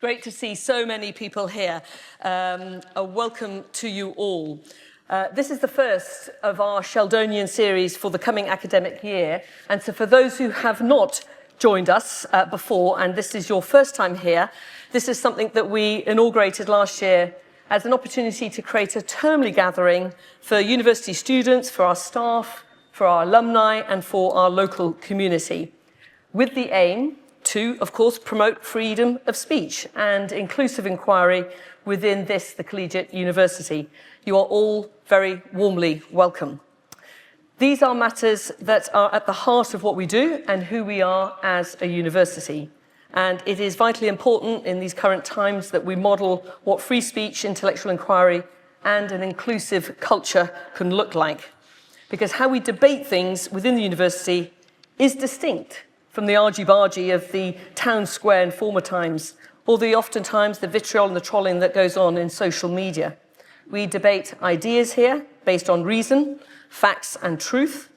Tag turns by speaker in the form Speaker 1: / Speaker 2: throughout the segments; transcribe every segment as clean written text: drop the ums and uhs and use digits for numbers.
Speaker 1: Great to see so many people here. A welcome to you all. This is the first of our Sheldonian series for the coming academic year. And so for those who have not joined us before, and this is your first time here, this is something that we inaugurated last year as an opportunity to create a termly gathering for university students, for our staff, for our alumni, and for our local community, with the aim to, of course, promote freedom of speech and inclusive inquiry within this, the collegiate university. You are all very warmly welcome. These are matters that are at the heart of what we do and who we are as a university. And it is vitally important in these current times that we model what free speech, intellectual inquiry, and an inclusive culture can look like. Because how we debate things within the university is distinct from the argy-bargy of the town square in former times, or oftentimes the vitriol and the trolling that goes on in social media. We debate ideas here based on reason, facts and truth.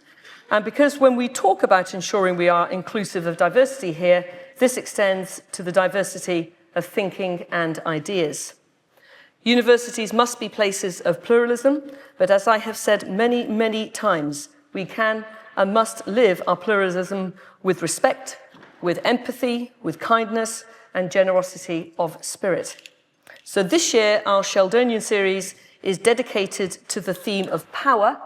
Speaker 1: And because when we talk about ensuring we are inclusive of diversity here, this extends to the diversity of thinking and ideas. Universities must be places of pluralism, but as I have said many, many times, we can and must live our pluralism with respect, with empathy, with kindness, and generosity of spirit. So this year, our Sheldonian series is dedicated to the theme of power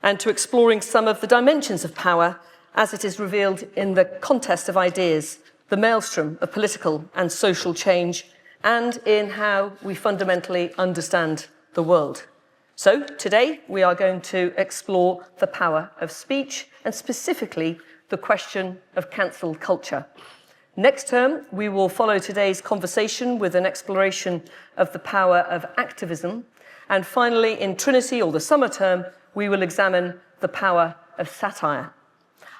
Speaker 1: and to exploring some of the dimensions of power as it is revealed in the contest of ideas, the maelstrom of political and social change, and in how we fundamentally understand the world. So today we are going to explore the power of speech and specifically the question of cancel culture. Next term, we will follow today's conversation with an exploration of the power of activism. And finally, in Trinity, or the summer term, we will examine the power of satire.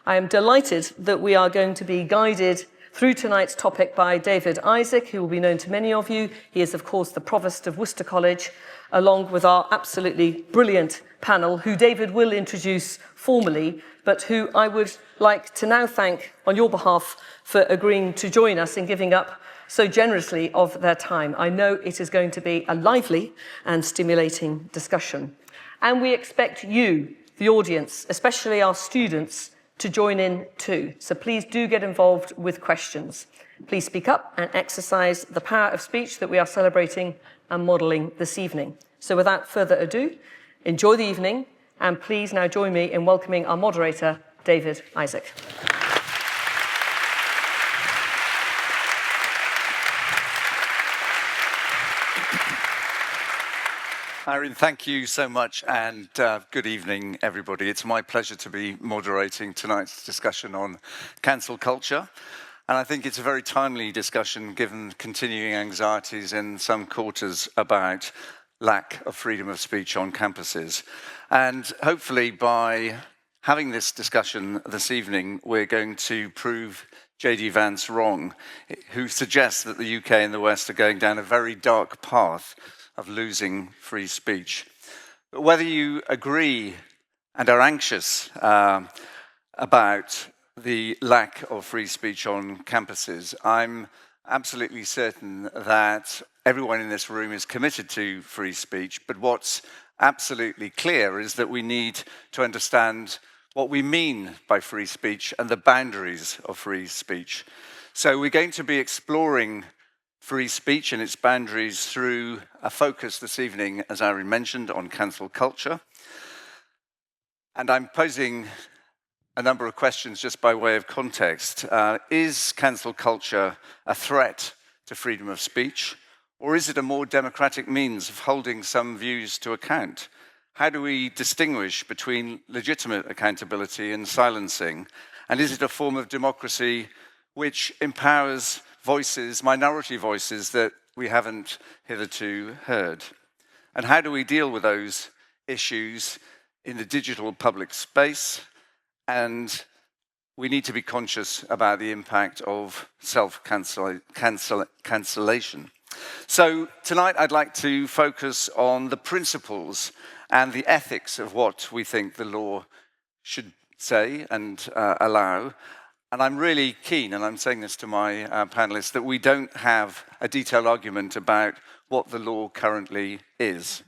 Speaker 1: I am delighted that we are going to be guided through tonight's topic by David Isaac, who will be known to many of you. He is, of course, the Provost of Worcester College, along with our absolutely brilliant panel, who David will introduce formally, but who I would like to now thank on your behalf for agreeing to join us in giving up so generously of their time. I know it is going to be a lively and stimulating discussion. And we expect you, the audience, especially our students, to join in too. So please do get involved with questions. Please speak up and exercise the power of speech that we are celebrating and modelling this evening. So without further ado, enjoy the evening, and please now join me in welcoming our moderator, David Isaac.
Speaker 2: Irene, thank you so much, and good evening, everybody. It's my pleasure to be moderating tonight's discussion on cancel culture. And I think it's a very timely discussion given continuing anxieties in some quarters about lack of freedom of speech on campuses. And hopefully by having this discussion this evening, we're going to prove J.D. Vance wrong, who suggests that the UK and the West are going down a very dark path of losing free speech. But whether you agree and are anxious about the lack of free speech on campuses, I'm absolutely certain that everyone in this room is committed to free speech, but what's absolutely clear is that we need to understand what we mean by free speech and the boundaries of free speech. So we're going to be exploring free speech and its boundaries through a focus this evening, as Irene mentioned, on cancel culture. And I'm posing a number of questions just by way of context. Is cancel culture a threat to freedom of speech, or is it a more democratic means of holding some views to account? How do we distinguish between legitimate accountability and silencing? And is it a form of democracy which empowers voices, minority voices, that we haven't hitherto heard? And how do we deal with those issues in the digital public space? And we need to be conscious about the impact of self-cancellation. So tonight I'd like to focus on the principles and the ethics of what we think the law should say and allow, And I'm really keen, and I'm saying this to my panelists, that we don't have a detailed argument about what the law currently is.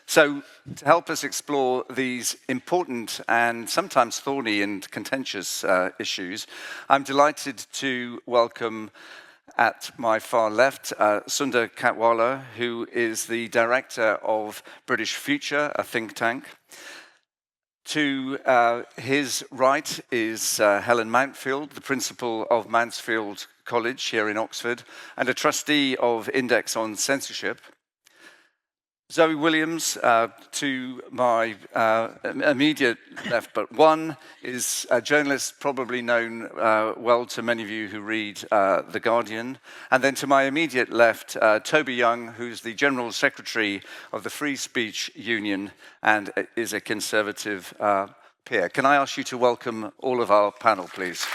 Speaker 2: So to help us explore these important and sometimes thorny and contentious issues, I'm delighted to welcome at my far left, Sunder Katwala, who is the director of British Future, a think tank. To his right is Helen Mountfield, the principal of Mansfield College here in Oxford, and a trustee of Index on Censorship. Zoe Williams, to my immediate left but one, is a journalist probably known well to many of you who read The Guardian. And then to my immediate left, Toby Young, who's the General Secretary of the Free Speech Union and is a Conservative peer. Can I ask you to welcome all of our panel, please?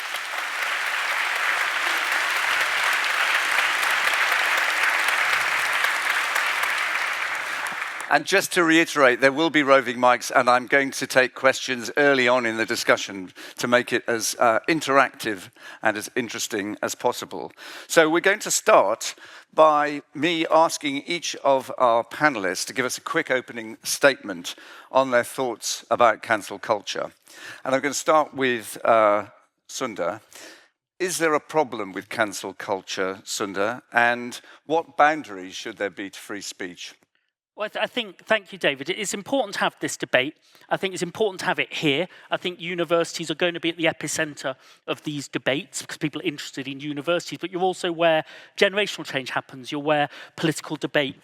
Speaker 2: And just to reiterate, there will be roving mics, and I'm going to take questions early on in the discussion to make it as interactive and as interesting as possible. So we're going to start by me asking each of our panelists to give us a quick opening statement on their thoughts about cancel culture. And I'm going to start with Sunder. Is there a problem with cancel culture, Sunder? And what boundaries should there be to free speech?
Speaker 3: Well, I think, thank you, David. It's important to have this debate. I think it's important to have it here. I think universities are going to be at the epicenter of these debates because people are interested in universities, but you're also where generational change happens. You're where political debate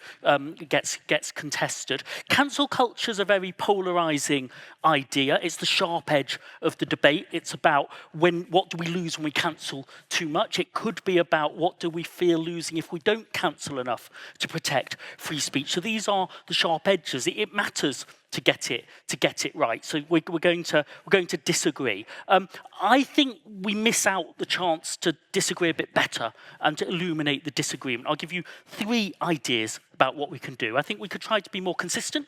Speaker 3: gets contested. Cancel culture is a very polarizing idea. It's the sharp edge of the debate. It's about what do we lose when we cancel too much. It could be about what do we fear losing if we don't cancel enough to protect free speech. So these are the sharp edges. It matters to get it right. So we're going to disagree. I think we miss out the chance to disagree a bit better and to illuminate the disagreement. I'll give you 3 ideas about what we can do. I think we could try to be more consistent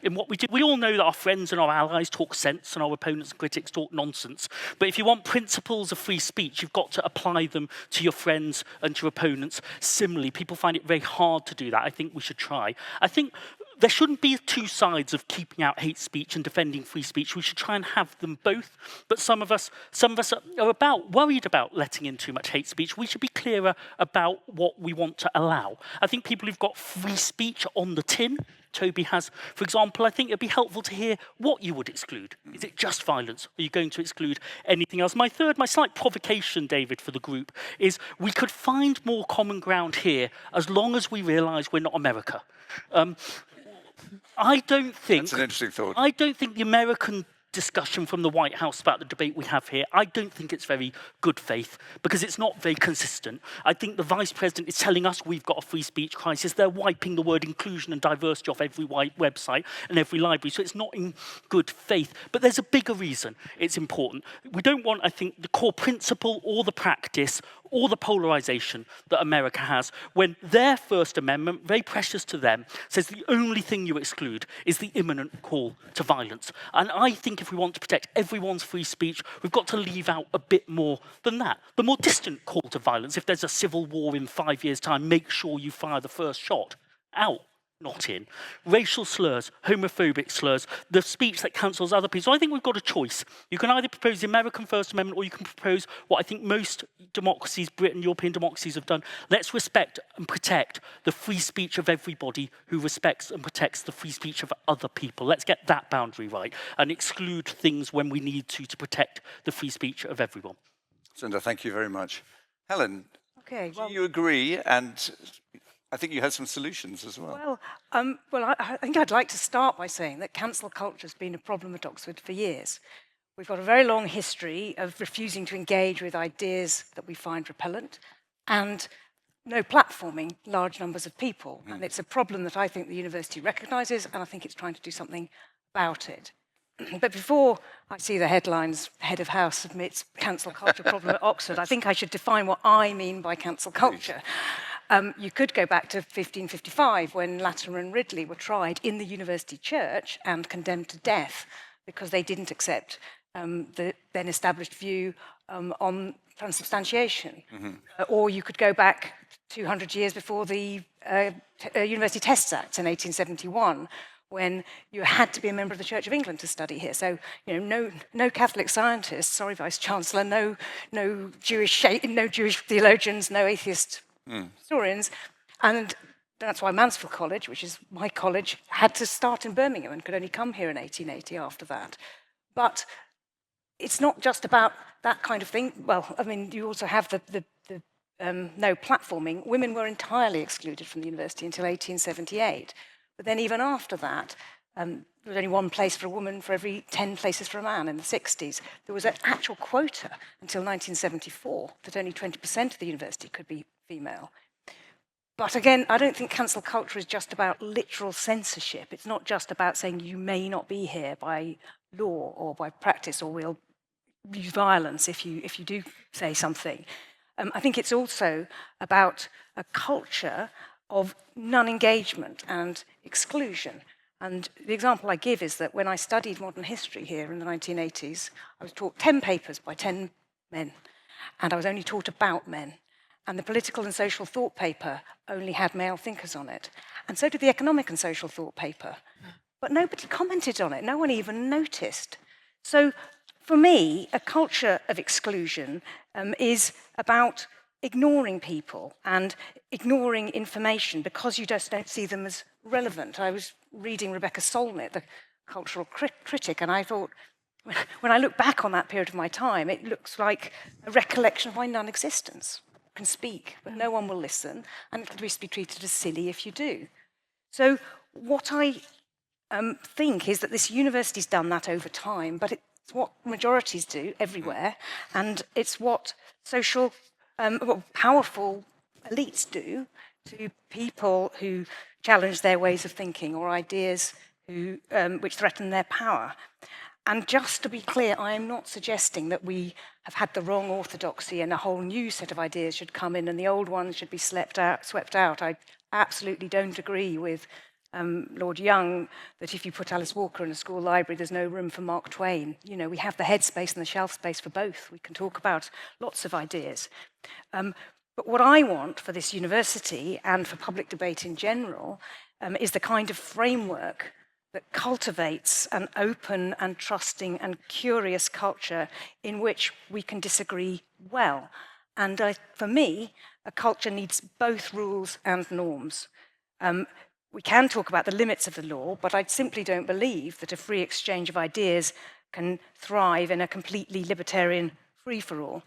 Speaker 3: in what we do. We all know that our friends and our allies talk sense and our opponents and critics talk nonsense. But if you want principles of free speech, you've got to apply them to your friends and to your opponents similarly. People find it very hard to do that. I think we should try. I think there shouldn't be 2 sides of keeping out hate speech and defending free speech. We should try and have them both. But some of us are worried about letting in too much hate speech. We should be clearer about what we want to allow. I think people who've got free speech on the tin, Toby has, for example, I think it'd be helpful to hear what you would exclude. Is it just violence? Are you going to exclude anything else? My slight provocation, David, for the group is we could find more common ground here as long as we realise we're not America. I don't think...
Speaker 2: That's an interesting thought.
Speaker 3: I don't think the American discussion from the White House about the debate we have here, I don't think it's very good faith because it's not very consistent. I think the Vice President is telling us we've got a free speech crisis. They're wiping the word inclusion and diversity off every website and every library, so it's not in good faith. But there's a bigger reason it's important. We don't want, I think, the core principle or the practice or the polarization that America has when their First Amendment, very precious to them, says the only thing you exclude is the imminent call to violence. And I think if we want to protect everyone's free speech, we've got to leave out a bit more than that. The more distant call to violence, if there's a civil war in 5 years' time, make sure you fire the first shot. Out. Not in. Racial slurs, homophobic slurs, the speech that cancels other people. So I think we've got a choice. You can either propose the American First Amendment or you can propose what I think most democracies, Britain, European democracies have done. Let's respect and protect the free speech of everybody who respects and protects the free speech of other people. Let's get that boundary right and exclude things when we need to protect the free speech of everyone.
Speaker 2: Sunder, thank you very much. Helen,
Speaker 4: okay, well,
Speaker 2: do you agree? And I think you had some solutions as well.
Speaker 4: Well, I think I'd like to start by saying that cancel culture has been a problem at Oxford for years. We've got a very long history of refusing to engage with ideas that we find repellent and no platforming large numbers of people. And it's a problem that I think the university recognises and I think it's trying to do something about it. But before I see the headlines, head of house admits cancel culture problem at Oxford, I think I should define what I mean by cancel culture. You could go back to 1555 when Latimer and Ridley were tried in the university church and condemned to death because they didn't accept the then established view on transubstantiation. Or you could go back 200 years before the University Tests Act in 1871, when you had to be a member of the Church of England to study here. So, no Catholic scientists, sorry, Vice-Chancellor, no Jewish theologians, no atheist historians. And that's why Mansfield College, which is my college, had to start in Birmingham and could only come here in 1880 after that. But it's not just about that kind of thing. Well, I mean, you also have the no platforming. Women were entirely excluded from the university until 1878. But then even after that, there was only one place for a woman for every 10 places for a man in the 60s. There was an actual quota until 1974 that only 20% of the university could be female. But again, I don't think cancel culture is just about literal censorship. It's not just about saying you may not be here by law or by practice, or we'll use violence if you do say something. I think it's also about a culture of non-engagement and exclusion. And the example I give is that when I studied modern history here in the 1980s, I was taught 10 papers by 10 men, and I was only taught about men. And the political and social thought paper only had male thinkers on it. And so did the economic and social thought paper. But nobody commented on it. No one even noticed. So for me, a culture of exclusion is about ignoring people and ignoring information because you just don't see them as relevant. I was reading Rebecca Solnit, the cultural critic, and I thought, when I look back on that period of my time, it looks like a recollection of my non-existence. You can speak, but no one will listen, and it'll just be treated as silly if you do. So what I think is that this university's done that over time, but it's what majorities do everywhere, and it's what powerful elites do to people who challenge their ways of thinking or ideas which threaten their power. And just to be clear, I am not suggesting that we have had the wrong orthodoxy and a whole new set of ideas should come in and the old ones should be swept out. I absolutely don't agree with Lord Young that if you put Alice Walker in a school library, there's no room for Mark Twain. You know, we have the headspace and the shelf space for both. We can talk about lots of ideas. But what I want for this university and for public debate in general is the kind of framework that cultivates an open and trusting and curious culture in which we can disagree well. And for me, a culture needs both rules and norms. We can talk about the limits of the law, but I simply don't believe that a free exchange of ideas can thrive in a completely libertarian free-for-all.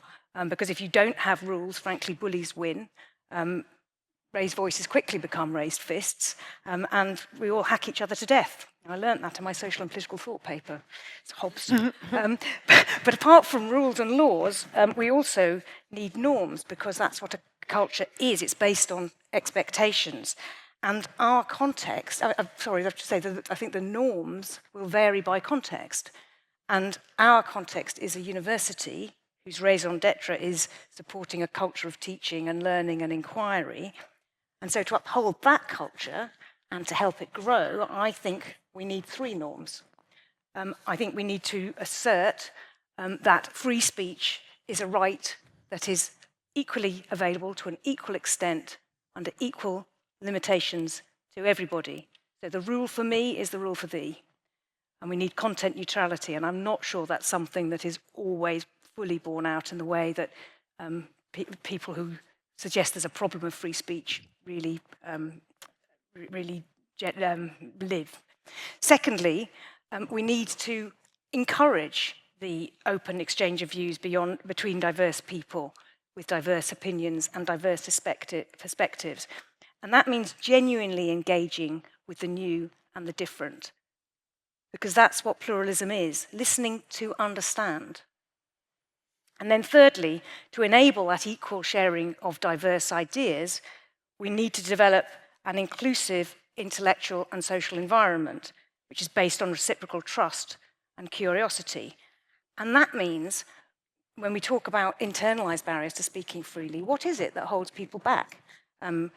Speaker 4: Because if you don't have rules, frankly, bullies win. Raised voices quickly become raised fists, and we all hack each other to death. I learned that in my social and political thought paper. It's Hobbes. But apart from rules and laws, we also need norms, because that's what a culture is. It's based on expectations. And our context, I'm sorry, I have to say that I think the norms will vary by context. And our context is a university whose raison d'etre is supporting a culture of teaching and learning and inquiry. And so to uphold that culture and to help it grow, I think we need three norms. I think we need to assert that free speech is a right that is equally available to an equal extent under equal limitations to everybody. So the rule for me is the rule for thee. And we need content neutrality, and I'm not sure that's something that is always fully borne out in the way that people who suggest there's a problem of free speech really live. Secondly, we need to encourage the open exchange of views between diverse people with diverse opinions and diverse perspectives. And that means genuinely engaging with the new and the different, because that's what pluralism is, listening to understand. And then thirdly, to enable that equal sharing of diverse ideas, we need to develop an inclusive intellectual and social environment, which is based on reciprocal trust and curiosity. And that means, when we talk about internalized barriers to speaking freely, what is it that holds people back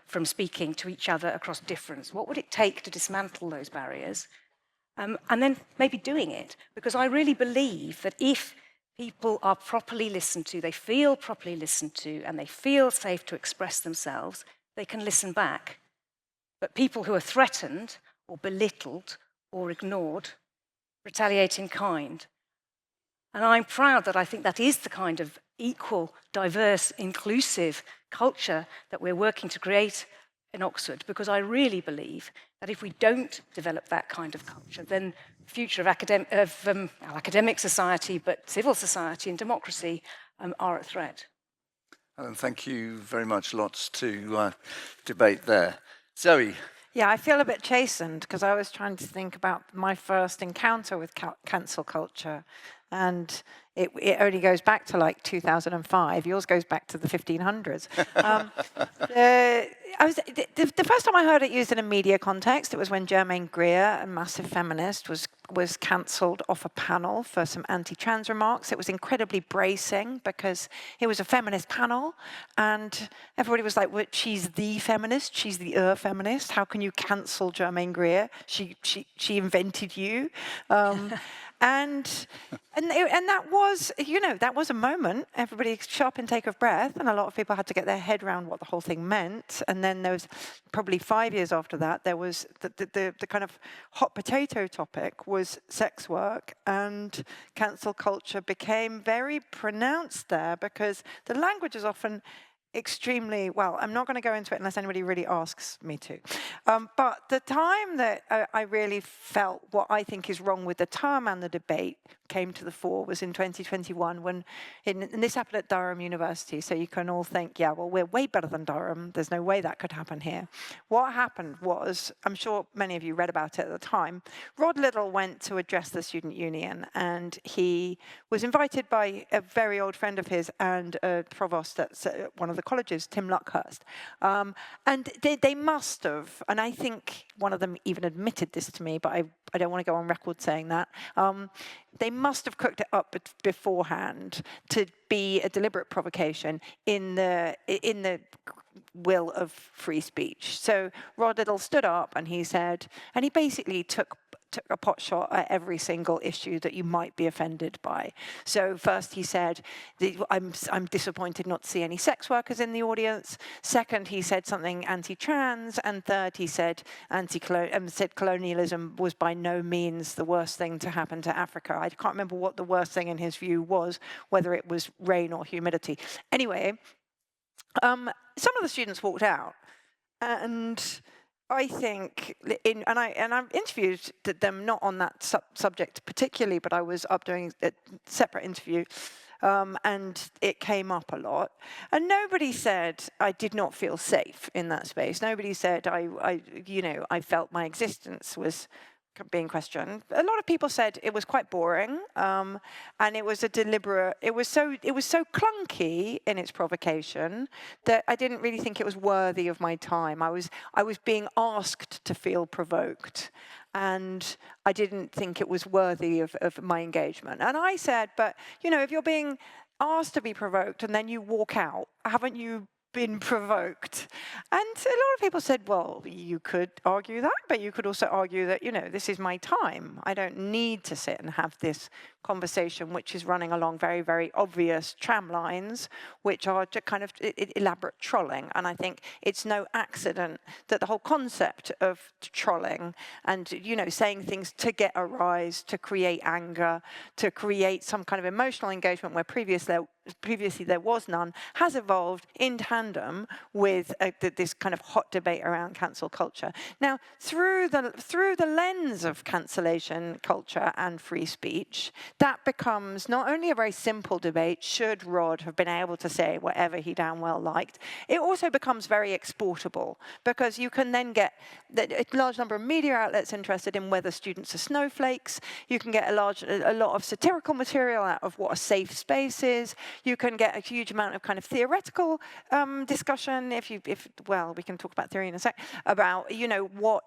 Speaker 4: from speaking to each other across difference? What would it take to dismantle those barriers? And then maybe doing it, because I really believe that if people are properly listened to, they feel properly listened to, and they feel safe to express themselves, they can listen back. But people who are threatened or belittled or ignored retaliate in kind. And I'm proud that I think that is the kind of equal, diverse, inclusive culture that we're working to create in Oxford, because I really believe that if we don't develop that kind of culture, then the future of academic society, but civil society and democracy are at threat.
Speaker 2: Helen, thank you very much. Lots to debate there. Zoe.
Speaker 5: Yeah, I feel a bit chastened because I was trying to think about my first encounter with cancel culture, and it only goes back to like 2005. Yours goes back to the 1500s. The first time I heard it used in a media context, it was when Germaine Greer, a massive feminist, was cancelled off a panel for some anti-trans remarks. It was incredibly bracing because it was a feminist panel, and everybody was like, well, she's the feminist, she's the feminist. How can you cancel Germaine Greer? She invented you. And that was, that was a moment. Everybody sharp intake of breath, and a lot of people had to get their head around what the whole thing meant. And then there was probably 5 years after that, there was the kind of hot potato topic was sex work, and cancel culture became very pronounced there because the language is often extremely, well, I'm not going to go into it unless anybody really asks me to. But the time that I really felt what I think is wrong with the term and the debate came to the fore was in 2021 when, and this happened at Durham University, so you can all think, yeah, well, we're way better than Durham. There's no way that could happen here. What happened was, I'm sure many of you read about it at the time, Rod Liddle went to address the student union, and he was invited by a very old friend of his and a provost at one of the colleges, Tim Luckhurst. And they must have, and I think one of them even admitted this to me, but I don't want to go on record saying that, they must have cooked it up beforehand to be a deliberate provocation in the will of free speech. So Rod Liddle stood up and he said, and he basically took a pot shot at every single issue that you might be offended by. So first he said, I'm disappointed not to see any sex workers in the audience. Second, he said something anti-trans. And third, he said colonialism was by no means the worst thing to happen to Africa. I can't remember what the worst thing in his view was, whether it was rain or humidity. Anyway, some of the students walked out, and I think, I've interviewed them not on that subject particularly, but I was up doing a separate interview, and it came up a lot. And nobody said I did not feel safe in that space. Nobody said I felt my existence was being questioned. A lot of people said it was quite boring, and it was a deliberate. It was so clunky in its provocation that I didn't really think it was worthy of my time. I was being asked to feel provoked, and I didn't think it was worthy of my engagement. And I said, but if you're being asked to be provoked and then you walk out, haven't you been provoked? And a lot of people said, well, you could argue that, but you could also argue that, this is my time. I don't need to sit and have this conversation, which is running along very, very obvious tram lines, which are kind of elaborate trolling. And I think it's no accident that the whole concept of trolling and, saying things to get a rise, to create anger, to create some kind of emotional engagement where previously there was none, has evolved in tandem with this kind of hot debate around cancel culture. Now, through the lens of cancellation culture and free speech, that becomes not only a very simple debate, should Rod have been able to say whatever he damn well liked, it also becomes very exportable, because you can then get a large number of media outlets interested in whether students are snowflakes. You can get a lot of satirical material out of what a safe space is. You can get a huge amount of kind of theoretical discussion, well, we can talk about theory in a sec, about, what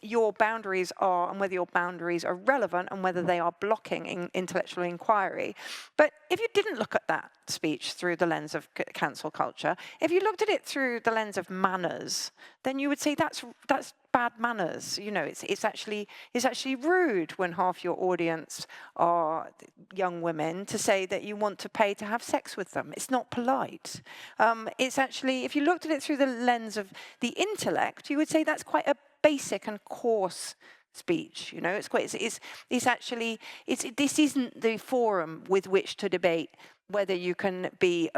Speaker 5: your boundaries are and whether your boundaries are relevant and whether they are blocking intellectual inquiry. But if you didn't look at that speech through the lens of cancel culture, if you looked at it through the lens of manners, then you would say that's bad manners. You know, it's actually rude when half your audience are young women to say that you want to pay to have sex with them. It's not polite. It's actually, if you looked at it through the lens of the intellect, you would say that's quite a basic and coarse speech. You know, this isn't the forum with which to debate whether you can be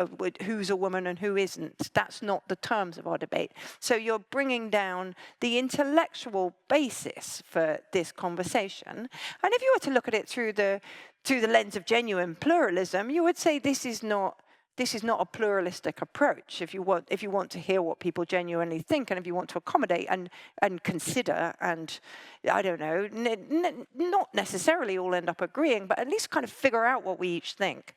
Speaker 5: who's a woman and who isn't. That's not the terms of our debate. So you're bringing down the intellectual basis for this conversation. And if you were to look at it through the lens of genuine pluralism, you would say this is not a pluralistic approach. If you want to hear what people genuinely think, and if you want to accommodate and consider, and I don't know, not necessarily all end up agreeing, but at least kind of figure out what we each think,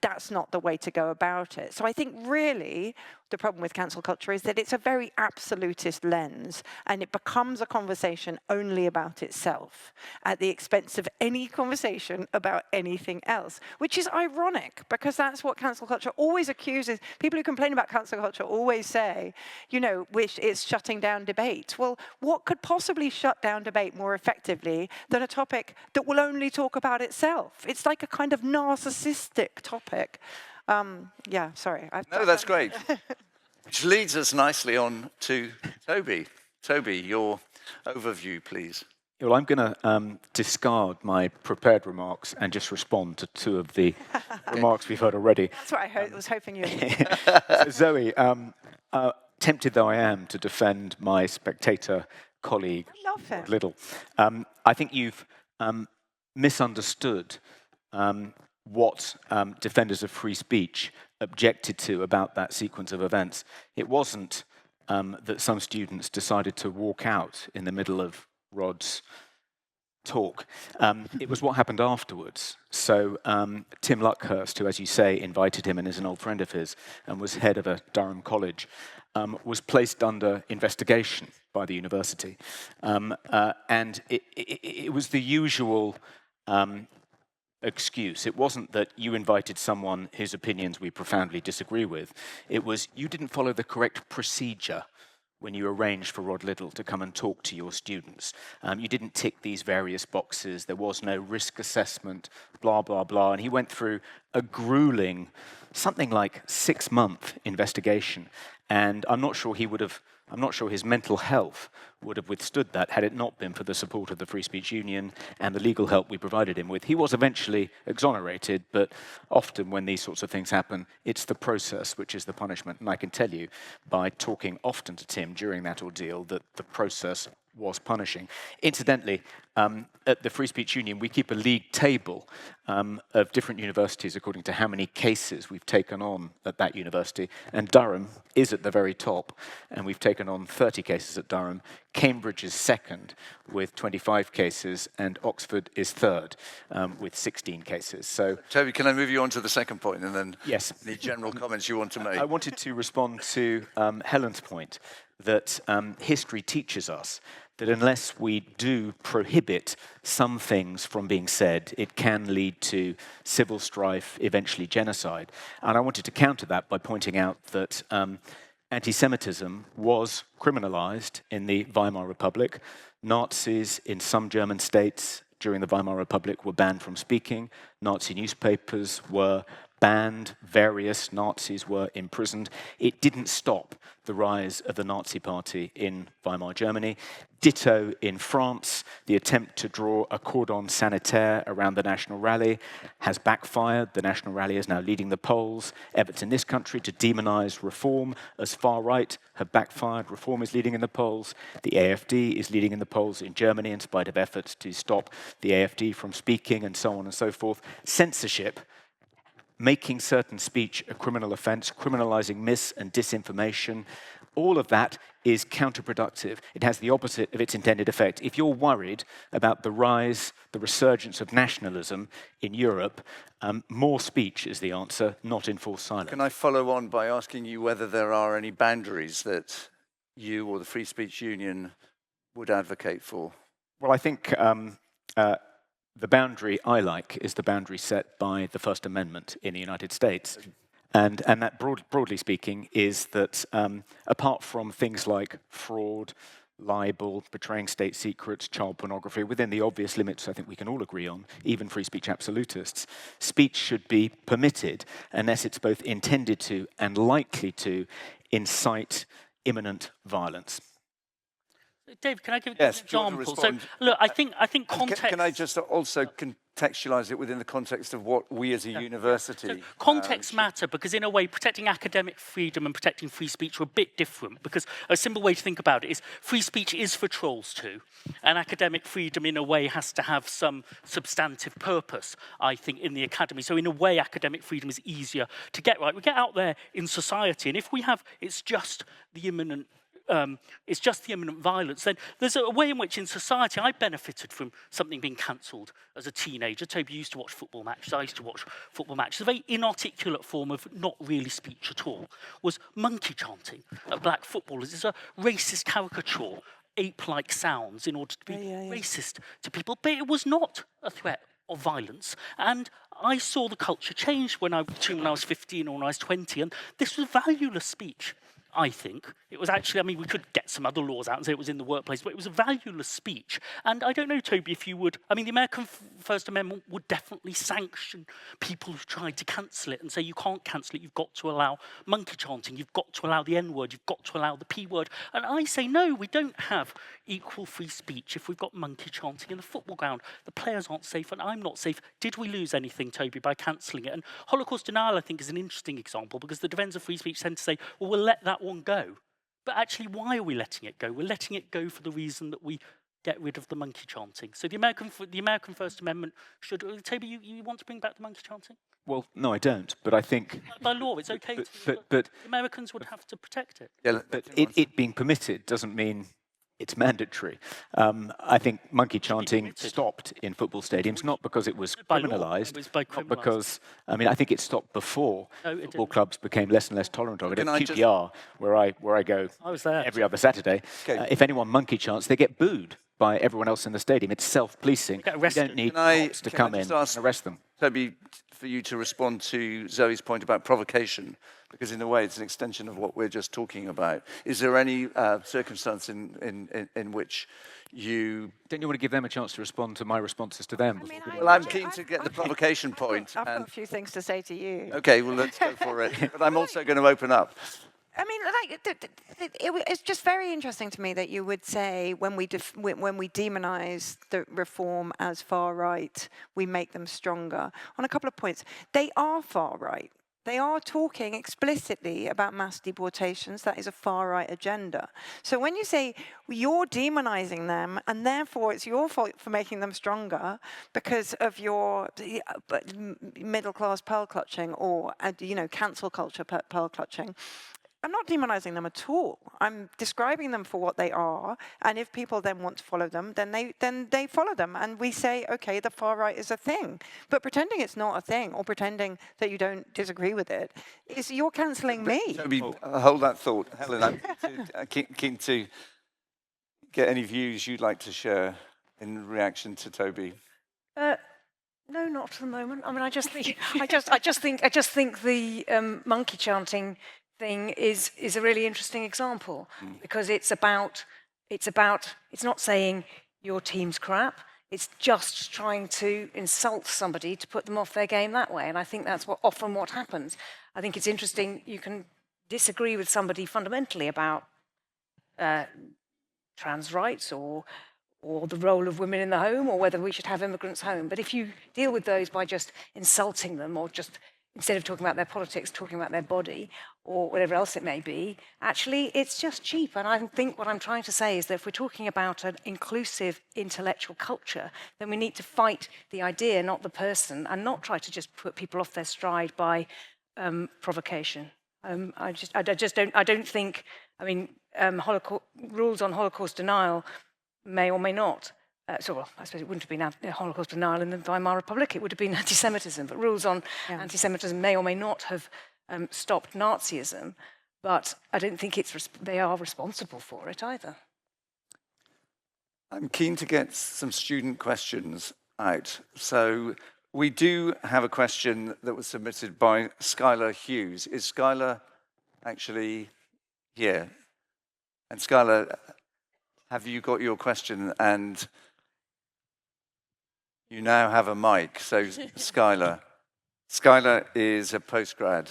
Speaker 5: that's not the way to go about it. So I think really the problem with cancel culture is that it's a very absolutist lens, and it becomes a conversation only about itself at the expense of any conversation about anything else, which is ironic, because that's what cancel culture always accuses. People who complain about cancel culture always say, you know, wish it's shutting down debate. Well, what could possibly shut down debate more effectively than a topic that will only talk about itself? It's like a kind of narcissistic topic. Yeah, sorry.
Speaker 2: No, that's great. Which leads us nicely on to Toby. Toby, your overview, please.
Speaker 6: Well, I'm going to discard my prepared remarks and just respond to two of the remarks we've heard already.
Speaker 5: That's what I was hoping you would.
Speaker 6: So, Zoe, tempted though I am to defend my spectator colleague,
Speaker 5: I love him.
Speaker 6: Little, I think you've misunderstood what defenders of free speech objected to about that sequence of events. It wasn't that some students decided to walk out in the middle of Rod's talk. It was what happened afterwards. So Tim Luckhurst, who, as you say, invited him and is an old friend of his and was head of a Durham college, was placed under investigation by the university. And it was the usual excuse. It wasn't that you invited someone whose opinions we profoundly disagree with. It was you didn't follow the correct procedure when you arranged for Rod Liddle to come and talk to your students. You didn't tick these various boxes. There was no risk assessment, blah, blah, blah. And he went through a grueling, something like 6-month investigation. And I'm not sure his mental health would have withstood that had it not been for the support of the Free Speech Union and the legal help we provided him with. He was eventually exonerated, but often when these sorts of things happen, it's the process which is the punishment. And I can tell you, by talking often to Tim during that ordeal, that the process was punishing. Incidentally, at the Free Speech Union, we keep a league table of different universities according to how many cases we've taken on at that university. And Durham is at the very top, and we've taken on 30 cases at Durham. Cambridge is second with 25 cases, and Oxford is third with 16 cases. So,
Speaker 2: Toby, can I move you on to the second point, and then
Speaker 6: yes,
Speaker 2: the general comments you want to make?
Speaker 6: I wanted to respond to Helen's point that history teaches us that unless we do prohibit some things from being said, it can lead to civil strife, eventually genocide. And I wanted to counter that by pointing out that anti-Semitism was criminalized in the Weimar Republic. Nazis in some German states during the Weimar Republic were banned from speaking. Nazi newspapers were banned. Various Nazis were imprisoned. It didn't stop the rise of the Nazi Party in Weimar Germany. Ditto in France. The attempt to draw a cordon sanitaire around the National Rally has backfired. The National Rally is now leading the polls. Efforts in this country to demonize reform as far right have backfired. Reform is leading in the polls. The AfD is leading in the polls in Germany in spite of efforts to stop the AfD from speaking and so on and so forth. Censorship, making certain speech a criminal offense, criminalizing mis- and disinformation, all of that is counterproductive. It has the opposite of its intended effect. If you're worried about the rise, the resurgence of nationalism in Europe, more speech is the answer, not enforced silence.
Speaker 2: Can I follow on by asking you whether there are any boundaries that you or the Free Speech Union would advocate for?
Speaker 6: Well, I think the boundary I like is the boundary set by the First Amendment in the United States. And that, broadly speaking, is that apart from things like fraud, libel, betraying state secrets, child pornography, within the obvious limits I think we can all agree on, even free speech absolutists, speech should be permitted unless it's both intended to and likely to incite imminent violence.
Speaker 3: David, can I give
Speaker 2: Yes,
Speaker 3: an
Speaker 2: do you want to
Speaker 3: example? So,
Speaker 2: respond?
Speaker 3: look, I think context...
Speaker 2: Can I just also contextualise it within the context of what we as a university...
Speaker 3: So context matter, because in a way, protecting academic freedom and protecting free speech are a bit different, because a simple way to think about it is free speech is for trolls too, and academic freedom in a way has to have some substantive purpose, I think, in the academy. So in a way, academic freedom is easier to get right. We get out there in society, and if we have, it's just the imminent violence, then there's a way in which in society I benefited from something being cancelled as a teenager. Toby used to watch football matches, I used to watch football matches. A very inarticulate form of not really speech at all was monkey chanting at black footballers. It's a racist caricature, ape-like sounds in order to be racist to people, but it was not a threat of violence. And I saw the culture change when I was 15 or when I was 20, and this was valueless speech. I think. It was actually, I mean, we could get some other laws out and say it was in the workplace, but it was a valueless speech. And I don't know, Toby, if you would, I mean, the American First Amendment would definitely sanction people who tried to cancel it and say you can't cancel it, you've got to allow monkey chanting, you've got to allow the N-word, you've got to allow the P-word. And I say, no, we don't have equal free speech if we've got monkey chanting in the football ground. The players aren't safe and I'm not safe. Did we lose anything, Toby, by cancelling it? And Holocaust denial, I think, is an interesting example because the defenders of free speech tend to say, well, we'll let that one go. But actually, why are we letting it go? We're letting it go for the reason that we get rid of the monkey chanting. So the American First Amendment should... Toby, you want to bring back the monkey chanting?
Speaker 6: Well, no, I don't, but I think...
Speaker 3: By law, it's okay
Speaker 6: but
Speaker 3: Americans would have to protect it.
Speaker 2: Yeah,
Speaker 6: but it being permitted doesn't mean it's mandatory. I think monkey chanting stopped in football stadiums, not because it was criminalised, not because, I mean, I think it stopped before football clubs became less and less tolerant of it. At QPR, where I go every other Saturday, if anyone monkey chants, they get booed by everyone else in the stadium. It's self-policing. You don't need cops to come in and arrest them.
Speaker 2: Toby, for you to respond to Zoe's point about provocation, because in a way it's an extension of what we're just talking about. Is there any circumstance in which you...
Speaker 6: Don't you want to give them a chance to respond to my responses to them?
Speaker 2: Well, I'm keen to get the provocation point.
Speaker 5: I've got a few things to say to you.
Speaker 2: Okay, well, let's go for it. But I'm also going to open up.
Speaker 5: I mean, it's just very interesting to me that you would say when we demonise the reform as far right, we make them stronger. On a couple of points, they are far right. They are talking explicitly about mass deportations. That is a far-right agenda. So when you say you're demonizing them and therefore it's your fault for making them stronger because of your middle-class pearl clutching or, cancel culture pearl clutching, I'm not demonizing them at all. I'm describing them for what they are, and if people then want to follow them, then they follow them, and we say, okay, the far right is a thing. But pretending it's not a thing, or pretending that you don't disagree with it, is you're cancelling me.
Speaker 2: Toby, hold that thought, Helen. I'm keen to get any views you'd like to share in reaction to Toby.
Speaker 4: No, not at the moment. I mean, I just think the monkey chanting thing is a really interesting example because it's not saying your team's crap, it's just trying to insult somebody to put them off their game that way, and I think that's often what happens. I think it's interesting, you can disagree with somebody fundamentally about trans rights or the role of women in the home or whether we should have immigrants home, but if you deal with those by just insulting them or just instead of talking about their politics, talking about their body or whatever else it may be, actually it's just cheap. And I think what I'm trying to say is that if we're talking about an inclusive intellectual culture, then we need to fight the idea, not the person, and not try to just put people off their stride by provocation. I don't think, I mean, rules on Holocaust denial may or may not. I suppose it wouldn't have been Holocaust denial in the Weimar Republic, it would have been anti-Semitism, but rules on anti-Semitism may or may not have stopped Nazism, but I don't think they are responsible for it either.
Speaker 2: I'm keen to get some student questions. out. So we do have a question that was submitted by Skylar Hughes. Is Skylar actually here? And Skylar, have you got your question? And you now have a mic. So Skylar is a postgrad.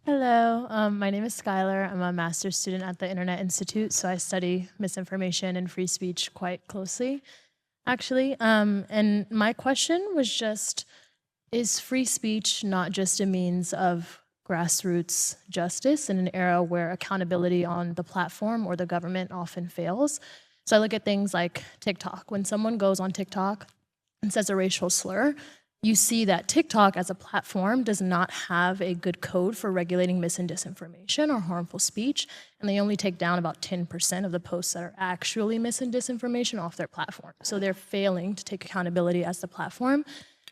Speaker 7: Hello, my name is Skylar. I'm a master's student at the Internet Institute, so I study misinformation and free speech quite closely, actually. And my question was just, is free speech not just a means of grassroots justice in an era where accountability on the platform or the government often fails? So I look at things like TikTok. When someone goes on TikTok and says a racial slur, you see that TikTok as a platform does not have a good code for regulating mis and disinformation or harmful speech, and they only take down about 10% of the posts that are actually mis and disinformation off their platform. So they're failing to take accountability as the platform.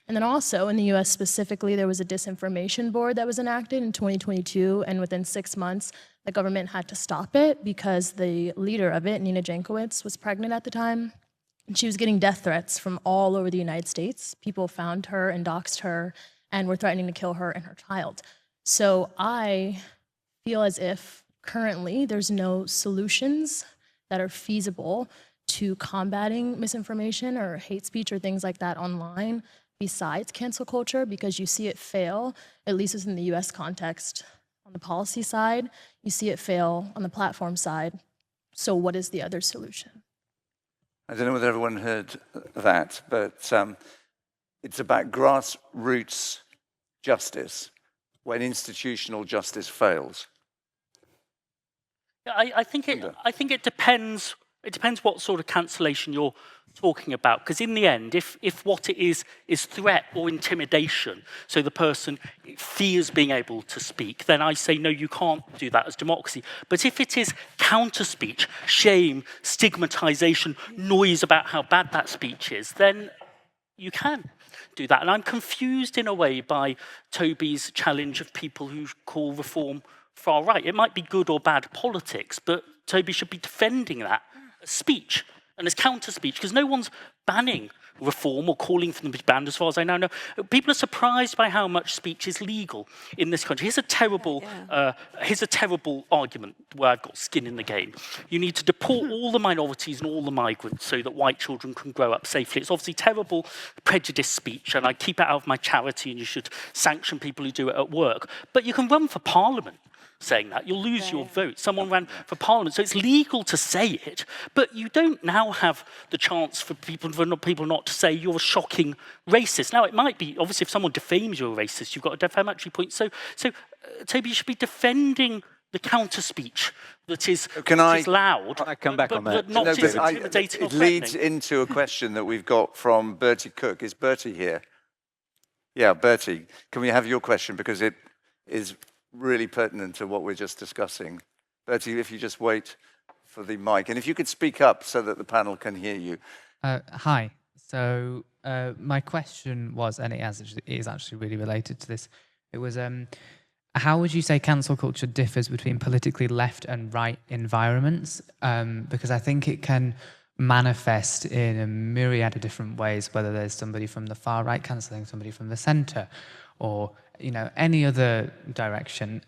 Speaker 7: And then also in the US specifically, there was a disinformation board that was enacted in 2022, and within 6 months, the government had to stop it because the leader of it, Nina Jankowicz, was pregnant at the time. And she was getting death threats from all over the United States. People found her and doxed her and were threatening to kill her and her child. So I feel as if currently there's no solutions that are feasible to combating misinformation or hate speech or things like that online besides cancel culture, because you see it fail, at least within the US context, on the policy side. You see it fail on the platform side. So what is the other solution?
Speaker 2: I don't know whether everyone heard that, but it's about grassroots justice when institutional justice fails.
Speaker 3: Yeah, I think it depends. It depends what sort of cancellation you're talking about, because in the end, if what it is threat or intimidation, so the person fears being able to speak, then I say, no, you can't do that as democracy. But if it is counter-speech, shame, stigmatization, noise about how bad that speech is, then you can do that. And I'm confused in a way by Toby's challenge of people who call reform far right. It might be good or bad politics, but Toby should be defending that as speech and as counter-speech, because no one's banning reform or calling for them to be banned, as far as I now know. People are surprised by how much speech is legal in this country. Here's a terrible argument where I've got skin in the game. You need to deport all the minorities and all the migrants so that white children can grow up safely. It's obviously terrible prejudice speech, and I keep it out of my charity, and you should sanction people who do it at work. But you can run for parliament saying that. You'll lose your vote. Someone ran for parliament. So it's legal to say it, but you don't now have the chance for people not to say you're a shocking racist. Now, it might be, obviously, if someone defames you're a racist, you've got a defamatory point. So Toby, you should be defending the counter-speech that is loud.
Speaker 6: Can I come back on that?
Speaker 3: But not intimidating or
Speaker 2: it leads into a question that we've got from Bertie Cook. Is Bertie here? Yeah, Bertie, can we have your question? Because it is really pertinent to what we're just discussing. Bertie, if you just wait for the mic, and if you could speak up so that the panel can hear you.
Speaker 8: Hi. So my question was, and it is actually really related to this, it was, how would you say cancel culture differs between politically left and right environments? Because I think it can manifest in a myriad of different ways, whether there's somebody from the far right cancelling somebody from the centre, or any other direction.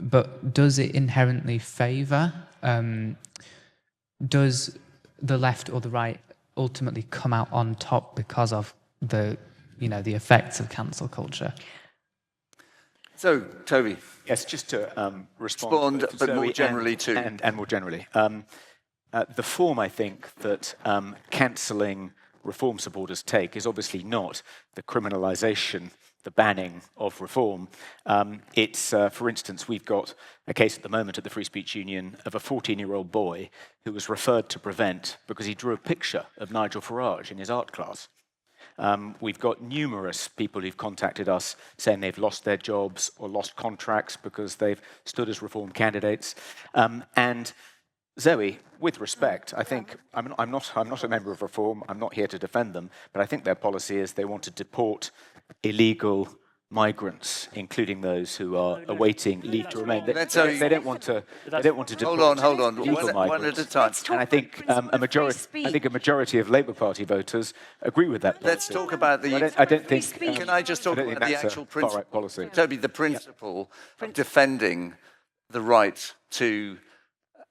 Speaker 8: But does it inherently favour? Does the left or the right ultimately come out on top because of the effects of cancel culture?
Speaker 2: So, Toby.
Speaker 6: Yes, just to respond to
Speaker 2: but
Speaker 6: Zoe
Speaker 2: more generally too.
Speaker 6: And more generally. The form, I think, that cancelling reform supporters take is obviously not the criminalisation, the banning of reform. It's, for instance, we've got a case at the moment at the Free Speech Union of a 14-year-old boy who was referred to Prevent because he drew a picture of Nigel Farage in his art class. We've got numerous people who've contacted us saying they've lost their jobs or lost contracts because they've stood as reform candidates. And Zoe, with respect, I think I'm not a member of Reform. I'm not here to defend them, but I think their policy is they want to deport illegal migrants, including those who are awaiting leave to remain. They don't want to. They don't want to deport.
Speaker 2: Hold on.
Speaker 6: Legal
Speaker 2: One at a time.
Speaker 6: And I think a majority of Labour Party voters agree with that.
Speaker 2: Let's talk about the.
Speaker 6: I don't think.
Speaker 2: Can I just talk about the actual principle?
Speaker 6: Far-right policy.
Speaker 2: Toby, the principle of defending the right to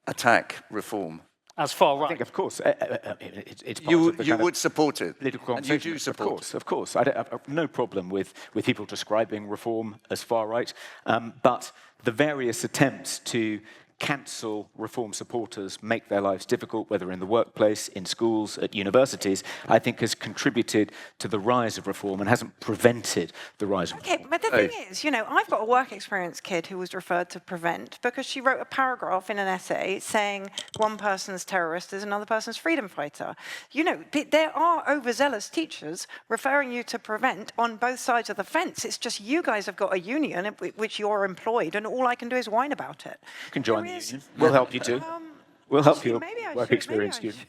Speaker 2: attack reform.
Speaker 3: As far right.
Speaker 6: I think, of course, it's part of the
Speaker 2: You would support it.
Speaker 6: Political
Speaker 2: And
Speaker 6: conversation.
Speaker 2: you do support it.
Speaker 6: Of course. I have no problem with people describing reform as far right, but the various attempts to cancel reform supporters, make their lives difficult, whether in the workplace, in schools, at universities, I think has contributed to the rise of reform and hasn't prevented the rise of reform.
Speaker 5: Okay, but the thing is, I've got a work experience kid who was referred to Prevent because she wrote a paragraph in an essay saying one person's terrorist is another person's freedom fighter. There are overzealous teachers referring you to Prevent on both sides of the fence. It's just you guys have got a union in which you're employed, and all I can do is whine about it.
Speaker 6: You can join the union. We'll help you too. We'll help your work experience student.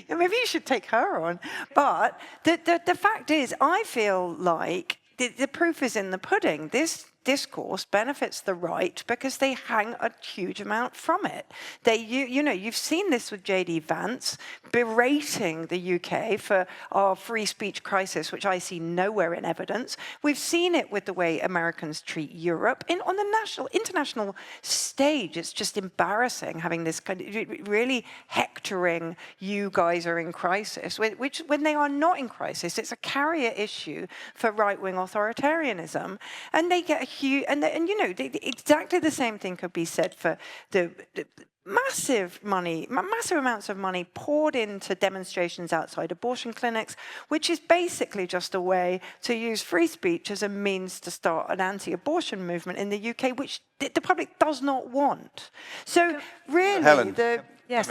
Speaker 5: Maybe you should take her on. But the fact is, I feel like the proof is in the pudding. This discourse benefits the right because they hang a huge amount from it. You've seen this with J.D. Vance berating the UK for our free speech crisis, which I see nowhere in evidence. We've seen it with the way Americans treat Europe. On the international stage, it's just embarrassing having this kind of really hectoring, you guys are in crisis, which when they are not in crisis, it's a carrier issue for right-wing authoritarianism. And they get exactly the same thing could be said for the massive amounts of money poured into demonstrations outside abortion clinics, which is basically just a way to use free speech as a means to start an anti-abortion movement in the UK, which the public does not want. So really,
Speaker 2: Helen,
Speaker 4: Yes,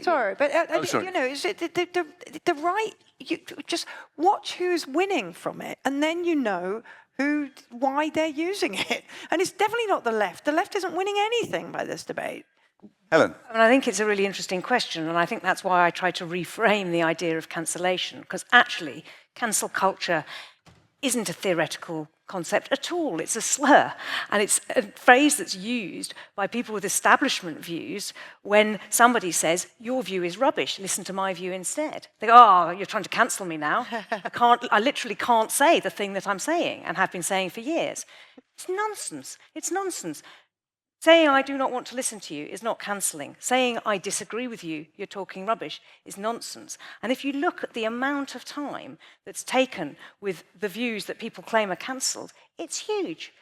Speaker 4: sorry, but the right. You just watch who's winning from it, and then why they're using it. And it's definitely not the left. The left isn't winning anything by this debate.
Speaker 2: Helen.
Speaker 4: I think it's a really interesting question, and I think that's why I try to reframe the idea of cancellation, because actually, cancel culture isn't a theoretical concept at all. It's a slur, and it's a phrase that's used by people with establishment views when somebody says, your view is rubbish, listen to my view instead. They go, oh, you're trying to cancel me now. I literally can't say the thing that I'm saying and have been saying for years. It's nonsense. It's nonsense. Saying I do not want to listen to you is not cancelling. Saying I disagree with you, you're talking rubbish, is nonsense. And if you look at the amount of time that's taken with the views that people claim are cancelled, it's huge.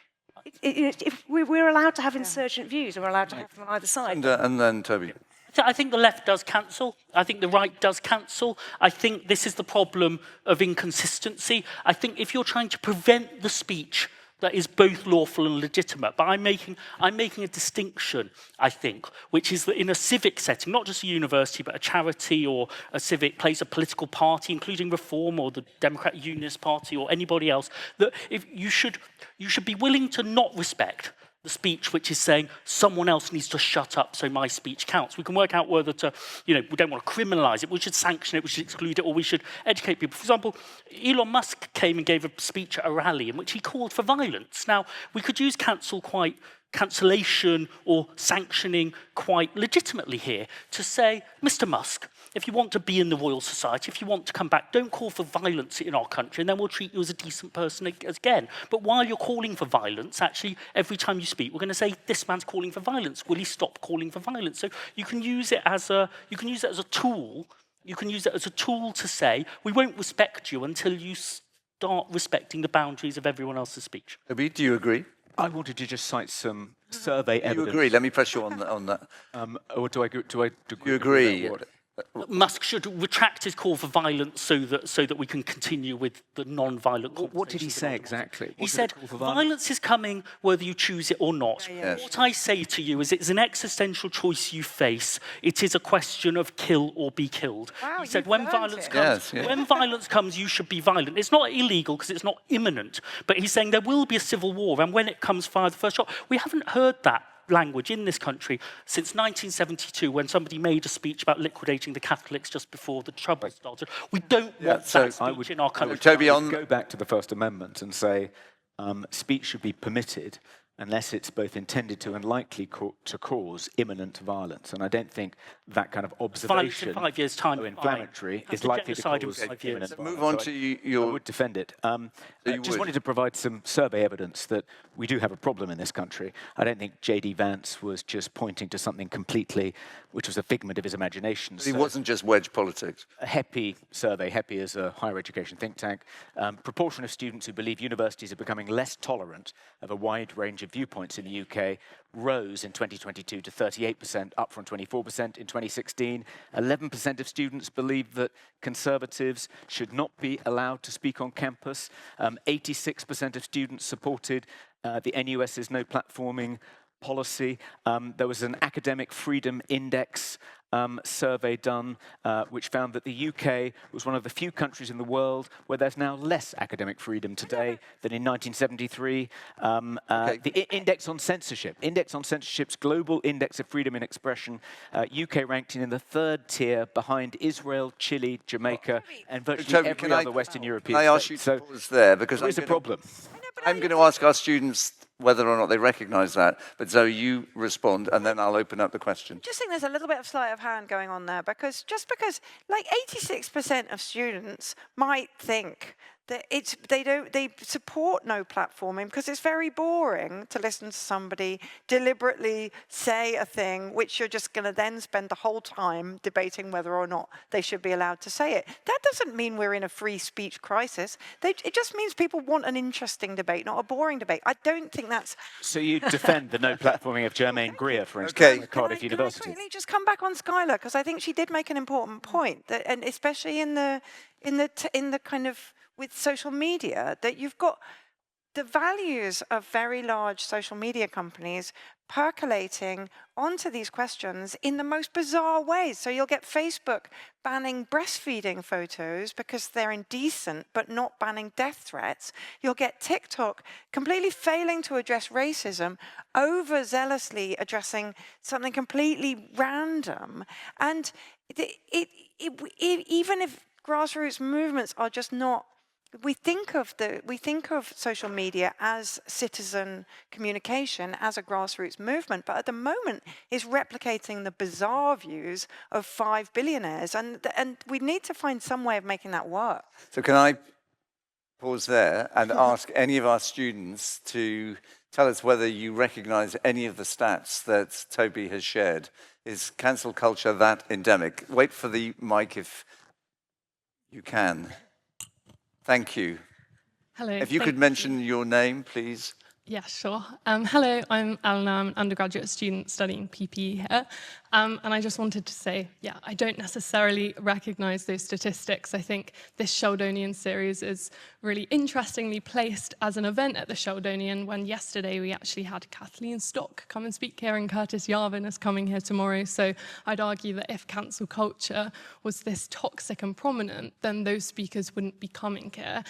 Speaker 4: If we're allowed to have insurgent views, and we're allowed to have them on either side.
Speaker 2: And then Toby.
Speaker 3: I think the left does cancel. I think the right does cancel. I think this is the problem of inconsistency. I think if you're trying to prevent the speech that is both lawful and legitimate. But I'm making a distinction, I think, which is that in a civic setting, not just a university, but a charity or a civic place, a political party, including Reform or the Democratic Unionist Party or anybody else, that if you should be willing to not respect the speech which is saying someone else needs to shut up so my speech counts. We can work out whether to, we don't want to criminalize it, we should sanction it, we should exclude it, or we should educate people. For example, Elon Musk came and gave a speech at a rally in which he called for violence. Now, we could use cancellation or sanctioning quite legitimately here to say, Mr. Musk, if you want to be in the Royal Society, if you want to come back, don't call for violence in our country, and then we'll treat you as a decent person again. But while you're calling for violence, actually, every time you speak, we're going to say, this man's calling for violence. Will he stop calling for violence? So you can use it as a tool. You can use it as a tool to say, we won't respect you until you start respecting the boundaries of everyone else's speech.
Speaker 2: Toby, do you agree?
Speaker 6: I wanted to just cite some survey evidence.
Speaker 2: You agree? Let me press you on that.
Speaker 6: Or do I agree?
Speaker 2: You agree?
Speaker 3: Musk should retract his call for violence so that we can continue with the non-violent conversation.
Speaker 6: What did he say exactly?
Speaker 3: He said, violence is coming whether you choose it or not.
Speaker 2: Yes.
Speaker 3: What I say to you is it's an existential choice you face. It is a question of kill or be killed.
Speaker 4: Wow,
Speaker 3: he said, when violence comes, you should be violent. It's not illegal because it's not imminent, but he's saying there will be a civil war, and when it comes, fire the first shot. We haven't heard that language in this country since 1972, when somebody made a speech about liquidating the Catholics just before the trouble started. We don't want that speech in our country.
Speaker 2: Toby,
Speaker 6: go back to the First Amendment and say speech should be permitted unless it's both intended to and likely to cause imminent violence. And I don't think that kind of observation,
Speaker 3: in 5 years' time,
Speaker 6: though inflammatory, is
Speaker 3: the
Speaker 6: likely to
Speaker 3: genocide in
Speaker 6: cause
Speaker 3: 5 years.
Speaker 6: imminent
Speaker 2: So
Speaker 6: violence.
Speaker 2: move on
Speaker 6: So
Speaker 2: to
Speaker 6: I
Speaker 2: your...
Speaker 6: would defend it. Just
Speaker 2: would.
Speaker 6: wanted to provide some survey evidence that we do have a problem in this country. I don't think J.D. Vance was just pointing to something completely, which was a figment of his imagination.
Speaker 2: It wasn't just wedge politics.
Speaker 6: A HEPI survey, HEPI is a higher education think tank, proportion of students who believe universities are becoming less tolerant of a wide range of viewpoints in the UK rose in 2022 to 38%, up from 24% in 2016. 11% of students believe that conservatives should not be allowed to speak on campus. 86% of students supported the NUS's no platforming policy. There was an academic freedom index survey done, which found that the UK was one of the few countries in the world where there's now less academic freedom today than in 1973. The index on censorship's global index of freedom in expression, UK ranked in the 3rd tier behind Israel, Chile, Jamaica, and virtually
Speaker 2: Toby,
Speaker 6: every other Western European
Speaker 2: Can I ask
Speaker 6: state.
Speaker 2: you to
Speaker 6: So
Speaker 2: pause there? Because
Speaker 6: there is a problem.
Speaker 2: I'm going to ask our students whether or not they recognise that. But Zoe, you respond, and then I'll open up the question.
Speaker 5: I just think there's a little bit of sleight of hand going on there, because like 86% of students might think that they support no platforming because it's very boring to listen to somebody deliberately say a thing which you're just going to then spend the whole time debating whether or not they should be allowed to say it. That doesn't mean we're in a free speech crisis. It just means people want an interesting debate, not a boring debate. I don't think that's...
Speaker 6: So you defend the no platforming of Germaine Greer, for instance, at Cardiff University?
Speaker 5: Can I quickly just come back on Skylar, because I think she did make an important point, that, and especially in the kind of with social media, that you've got the values of very large social media companies percolating onto these questions in the most bizarre ways. So you'll get Facebook banning breastfeeding photos because they're indecent, but not banning death threats. You'll get TikTok completely failing to address racism, overzealously addressing something completely random. And even if grassroots movements are just not... We think of social media as citizen communication, as a grassroots movement, but at the moment is replicating the bizarre views of 5 billionaires, and we need to find some way of making that work.
Speaker 2: So can I pause there and ask any of our students to tell us whether you recognise any of the stats that Toby has shared? Is cancel culture that endemic? Wait for the mic if you can. Thank you.
Speaker 9: Hello.
Speaker 2: If you could mention your name, please.
Speaker 9: Yeah, sure. Hello, I'm Helen. I'm an undergraduate student studying PPE here. And I just wanted to say, yeah, I don't necessarily recognise those statistics. I think this Sheldonian series is really interestingly placed as an event at the Sheldonian, when yesterday we actually had Kathleen Stock come and speak here, and Curtis Yarvin is coming here tomorrow. So I'd argue that if cancel culture was this toxic and prominent, then those speakers wouldn't be coming here.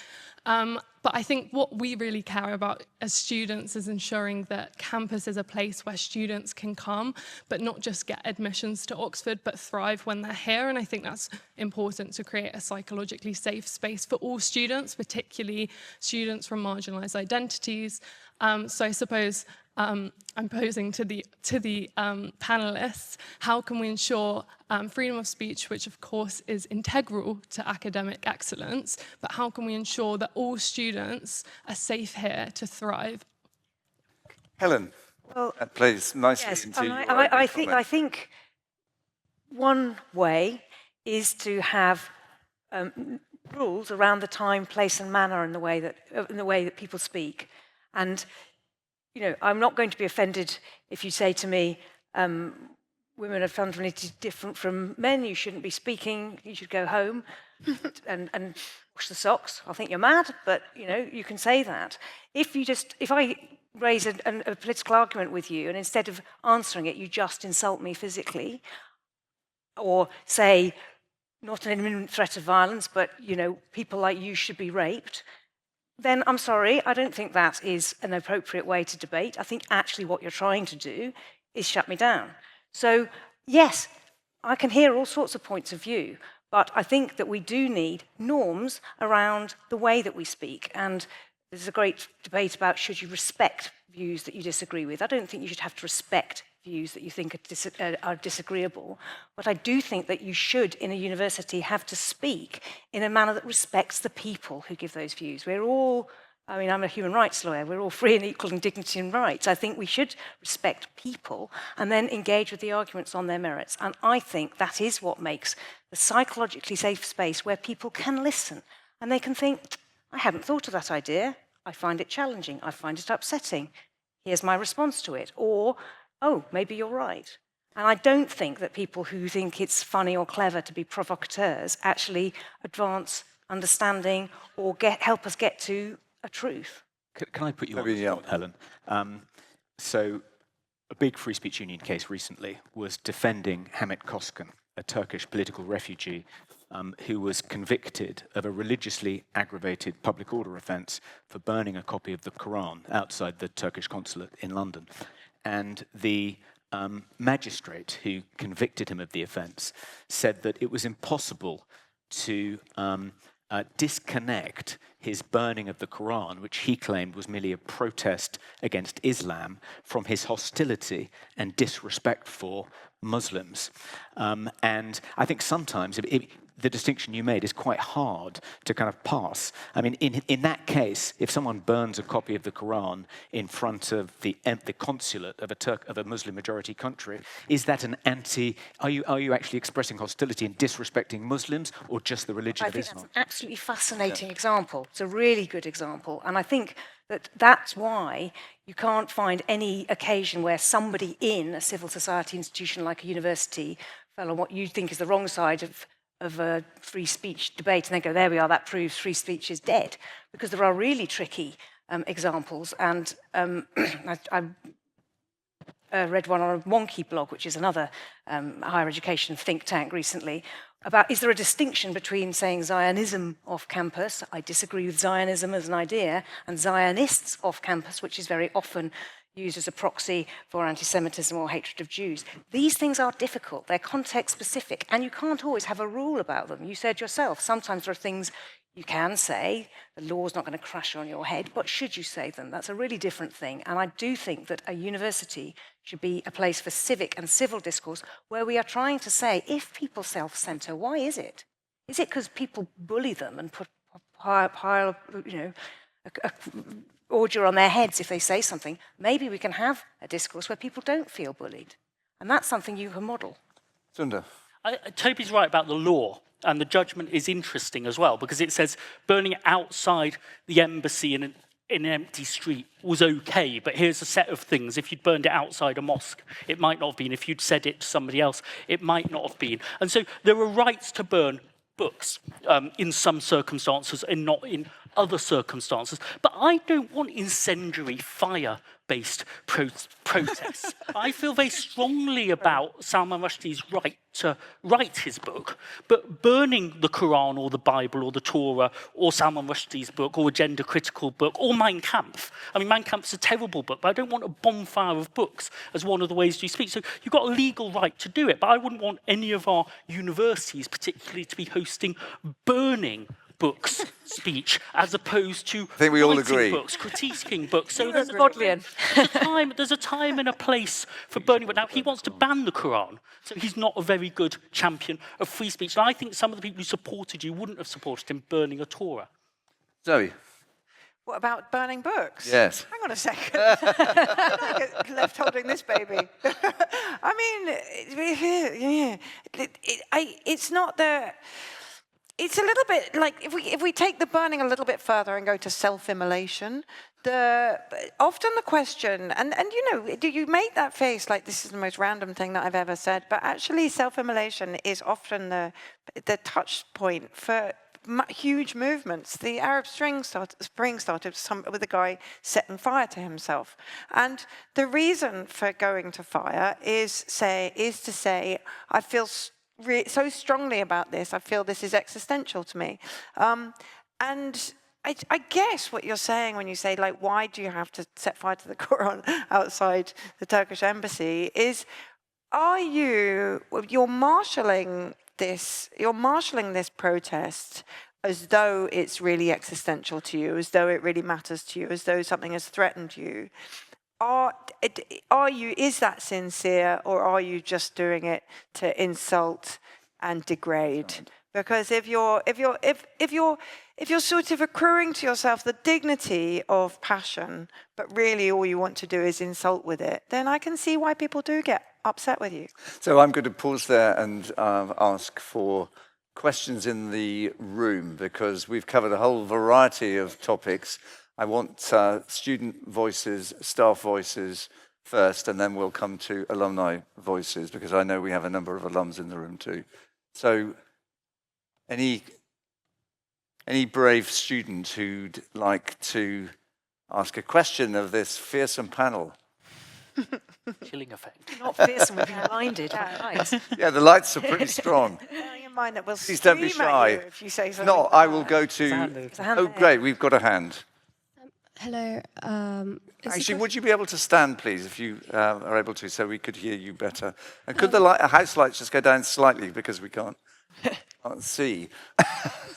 Speaker 9: But I think what we really care about as students is ensuring that campus is a place where students can come, but not just get admissions to Oxford, but thrive when they're here. And I think that's important to create a psychologically safe space for all students, particularly students from marginalised identities. So I suppose I'm posing to the panellists, how can we ensure freedom of speech, which of course is integral to academic excellence, but how can we ensure that all students are safe here to thrive?
Speaker 2: Helen,
Speaker 4: Well,
Speaker 2: that plays nicely
Speaker 4: yes,
Speaker 2: into your
Speaker 4: I
Speaker 2: comment.
Speaker 4: think one way is to have rules around the time, place, and manner in the way that people speak. And you know, I'm not going to be offended if you say to me, women are fundamentally different from men, you shouldn't be speaking, you should go home and wash the socks. I think you're mad, but you know, you can say that. If I raise a political argument with you, and instead of answering it, you just insult me physically, or say, not an imminent threat of violence, but you know, people like you should be raped, then I'm sorry, I don't think that is an appropriate way to debate. I think actually what you're trying to do is shut me down. So yes, I can hear all sorts of points of view, but I think that we do need norms around the way that we speak. And there's a great debate about should you respect views that you disagree with. I don't think you should have to respect views that you think are disagreeable, but I do think that you should, in a university, have to speak in a manner that respects the people who give those views. We're all, I mean, I'm a human rights lawyer, we're all free and equal in dignity and rights. I think we should respect people and then engage with the arguments on their merits. And I think that is what makes the psychologically safe space where people can listen and they can think, I hadn't thought of that idea, I find it challenging, I find it upsetting, here's my response to it, or, oh, maybe you're right. And I don't think that people who think it's funny or clever to be provocateurs actually advance understanding or help us get to a truth.
Speaker 6: Can I put you on the spot, Helen? So a big free speech union case recently was defending Hamit Koskan, a Turkish political refugee who was convicted of a religiously aggravated public order offence for burning a copy of the Quran outside the Turkish consulate in London. And the magistrate who convicted him of the offence said that it was impossible to disconnect his burning of the Quran, which he claimed was merely a protest against Islam, from his hostility and disrespect for Muslims. And I think sometimes the distinction you made is quite hard to kind of pass. I mean, in that case, if someone burns a copy of the Quran in front of the consulate of a Muslim-majority country, is that an Are you actually expressing hostility and disrespecting Muslims, or just the religion of Islam?
Speaker 4: I think that's an absolutely fascinating example. It's a really good example, and I think that's why you can't find any occasion where somebody in a civil society institution like a university fell on what you think is the wrong side of a free speech debate, and they go, there we are, that proves free speech is dead. Because there are really tricky examples, and I read one on a Wonky blog, which is another higher education think tank recently, about is there a distinction between saying Zionism off campus, I disagree with Zionism as an idea, and Zionists off campus, which is very often used as a proxy for anti-Semitism or hatred of Jews. These things are difficult, they're context-specific, and you can't always have a rule about them. You said yourself, sometimes there are things you can say, the law's not going to crash on your head, but should you say them? That's a really different thing. And I do think that a university should be a place for civic and civil discourse where we are trying to say, if people self-censor, why is it? Is it because people bully them and put order on their heads if they say something? Maybe we can have a discourse where people don't feel bullied. And that's something you can model.
Speaker 2: Sunder.
Speaker 3: Toby's right about the law, and the judgment is interesting as well, because it says burning outside the embassy in an empty street was okay, but here's a set of things. If you'd burned it outside a mosque, it might not have been. If you'd said it to somebody else, it might not have been. And so there are rights to burn books in some circumstances and not in other circumstances. But I don't want incendiary fire-based protests. I feel very strongly about Salman Rushdie's right to write his book, but burning the Quran or the Bible or the Torah or Salman Rushdie's book or a gender-critical book or Mein Kampf. I mean, Mein Kampf's a terrible book, but I don't want a bonfire of books as one of the ways you speak. So you've got a legal right to do it, but I wouldn't want any of our universities particularly to be hosting burning books speech as opposed to
Speaker 2: I think we all agree.
Speaker 3: Books, critiquing books. So there's a time and a place for burning. But now he wants to ban the Quran, so he's not a very good champion of free speech. And I think some of the people who supported you wouldn't have supported him burning a Torah.
Speaker 2: Zoe.
Speaker 5: What about burning books?
Speaker 2: Yes.
Speaker 5: Hang on a second. I get left holding this baby. I mean, it's not the... It's a little bit like, if we take the burning a little bit further and go to self-immolation, often the question, and you know, you make that face like this is the most random thing that I've ever said, but actually self-immolation is often the touch point for huge movements. The Arab Spring started with a guy setting fire to himself. And the reason for going to fire is to say, I feel so strongly about this, I feel this is existential to me. And I guess what you're saying when you say, like, why do you have to set fire to the Quran outside the Turkish embassy is, you're marshalling this protest as though it's really existential to you, as though it really matters to you, as though something has threatened you. Is that sincere, or are you just doing it to insult and degrade? Because if you're sort of accruing to yourself the dignity of passion, but really all you want to do is insult with it, then I can see why people do get upset with you.
Speaker 2: So I'm going to pause there and ask for questions in the room, because we've covered a whole variety of topics. I want student voices, staff voices first, and then we'll come to alumni voices, because I know we have a number of alums in the room too. So any brave student who'd like to ask a question of this fearsome panel?
Speaker 3: Chilling effect.
Speaker 4: Not fearsome, we've been blinded by the lights.
Speaker 2: Yeah, the lights are pretty strong.
Speaker 5: Bearing in mind that we'll
Speaker 2: Please don't be
Speaker 5: scream at
Speaker 2: shy.
Speaker 5: you if you say something.
Speaker 2: No, I will go
Speaker 4: There's a
Speaker 2: to...
Speaker 4: hand
Speaker 2: Oh,
Speaker 4: there.
Speaker 2: great, we've got a hand.
Speaker 10: Hello.
Speaker 2: Actually, would you be able to stand, please, if you are able to, so we could hear you better? And could the house lights just go down slightly, because we can't see?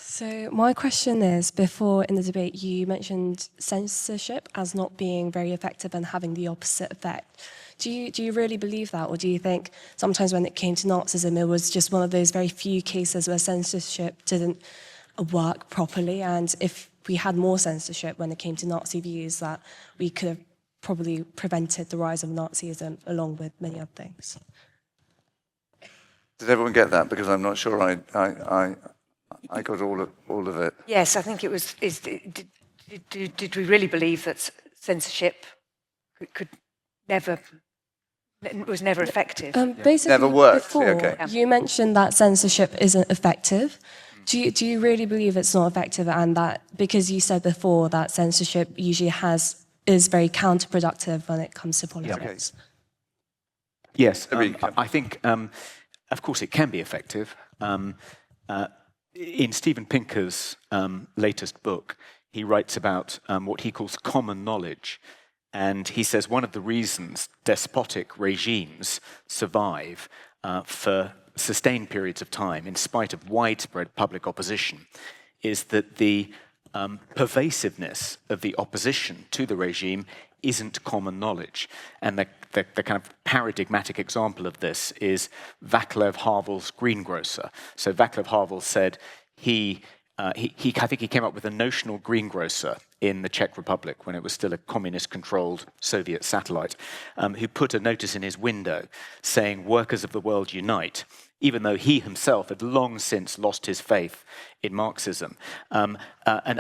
Speaker 10: So my question is, before in the debate, you mentioned censorship as not being very effective and having the opposite effect. Do you really believe that, or do you think sometimes when it came to Nazism, it was just one of those very few cases where censorship didn't work properly, and if we had more censorship when it came to Nazi views, that we could have probably prevented the rise of Nazism along with many other things?
Speaker 2: Did everyone get that? Because I'm not sure I got all of it.
Speaker 4: Yes, I think it was. Did we really believe that censorship was never effective?
Speaker 10: Basically,
Speaker 2: Never worked.
Speaker 10: before,
Speaker 2: Okay.
Speaker 10: you mentioned that censorship isn't effective. Do you really believe it's not effective, and that because you said before that censorship usually is very counterproductive when it comes to politics?
Speaker 6: Yes, I think, of course, it can be effective. In Steven Pinker's latest book, he writes about what he calls common knowledge. And he says one of the reasons despotic regimes survive for sustained periods of time, in spite of widespread public opposition, is that the pervasiveness of the opposition to the regime isn't common knowledge. And the kind of paradigmatic example of this is Václav Havel's greengrocer. So Václav Havel said I think he came up with a notional greengrocer in the Czech Republic when it was still a communist-controlled Soviet satellite, who put a notice in his window saying, "Workers of the world unite," even though he himself had long since lost his faith in Marxism. And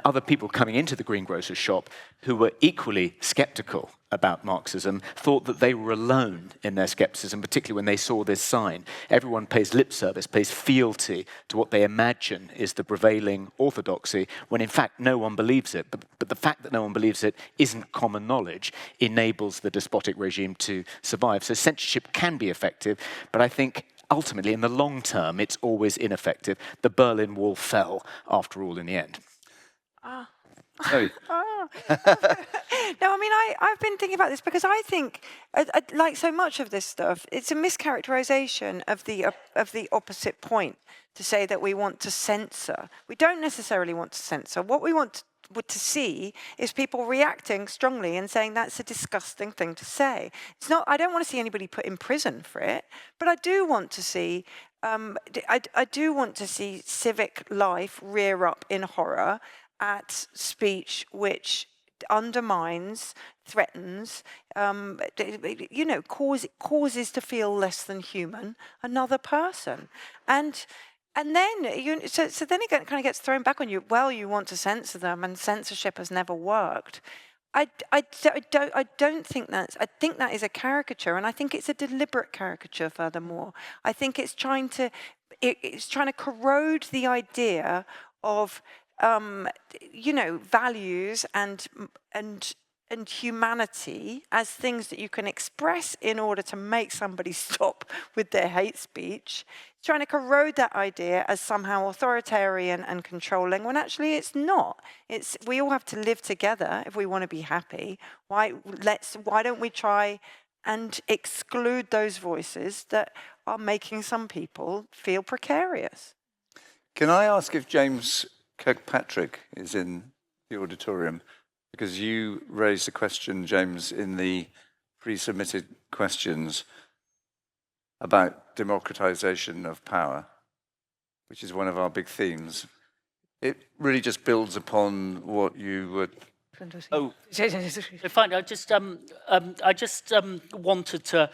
Speaker 6: other people coming into the greengrocer's shop who were equally skeptical about Marxism thought that they were alone in their skepticism, particularly when they saw this sign. Everyone pays lip service, pays fealty to what they imagine is the prevailing orthodoxy, when in fact no one believes it. But the fact that no one believes it isn't common knowledge enables the despotic regime to survive. So censorship can be effective, but I think ultimately, in the long term, it's always ineffective. The Berlin Wall fell, after all, in the end.
Speaker 2: Zoe.
Speaker 5: No, I mean, I've been thinking about this because I think, like so much of this stuff, it's a mischaracterization of the opposite point to say that we want to censor. We don't necessarily want to censor. What we want to see is people reacting strongly and saying that's a disgusting thing to say. It's not. I don't want to see anybody put in prison for it, but I do want to see. I do want to see civic life rear up in horror at speech which undermines, threatens, causes to feel less than human another person, and then so then it kind of gets thrown back on you. Well, you want to censor them, and censorship has never worked. I don't think that's. I think that is a caricature, and I think it's a deliberate caricature. Furthermore, I think it's trying to corrode the idea of values and humanity as things that you can express in order to make somebody stop with their hate speech. It's trying to corrode that idea as somehow authoritarian and controlling, when actually it's not. We all have to live together if we want to be happy. Why don't we try and exclude those voices that are making some people feel precarious?
Speaker 2: Can I ask if James Kirkpatrick is in the auditorium, because you raised a question, James, in the pre-submitted questions about democratization of power, which is one of our big themes. It really just builds upon what you were.
Speaker 3: Oh, fine. I just wanted to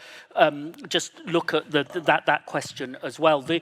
Speaker 3: just look at that question as well. The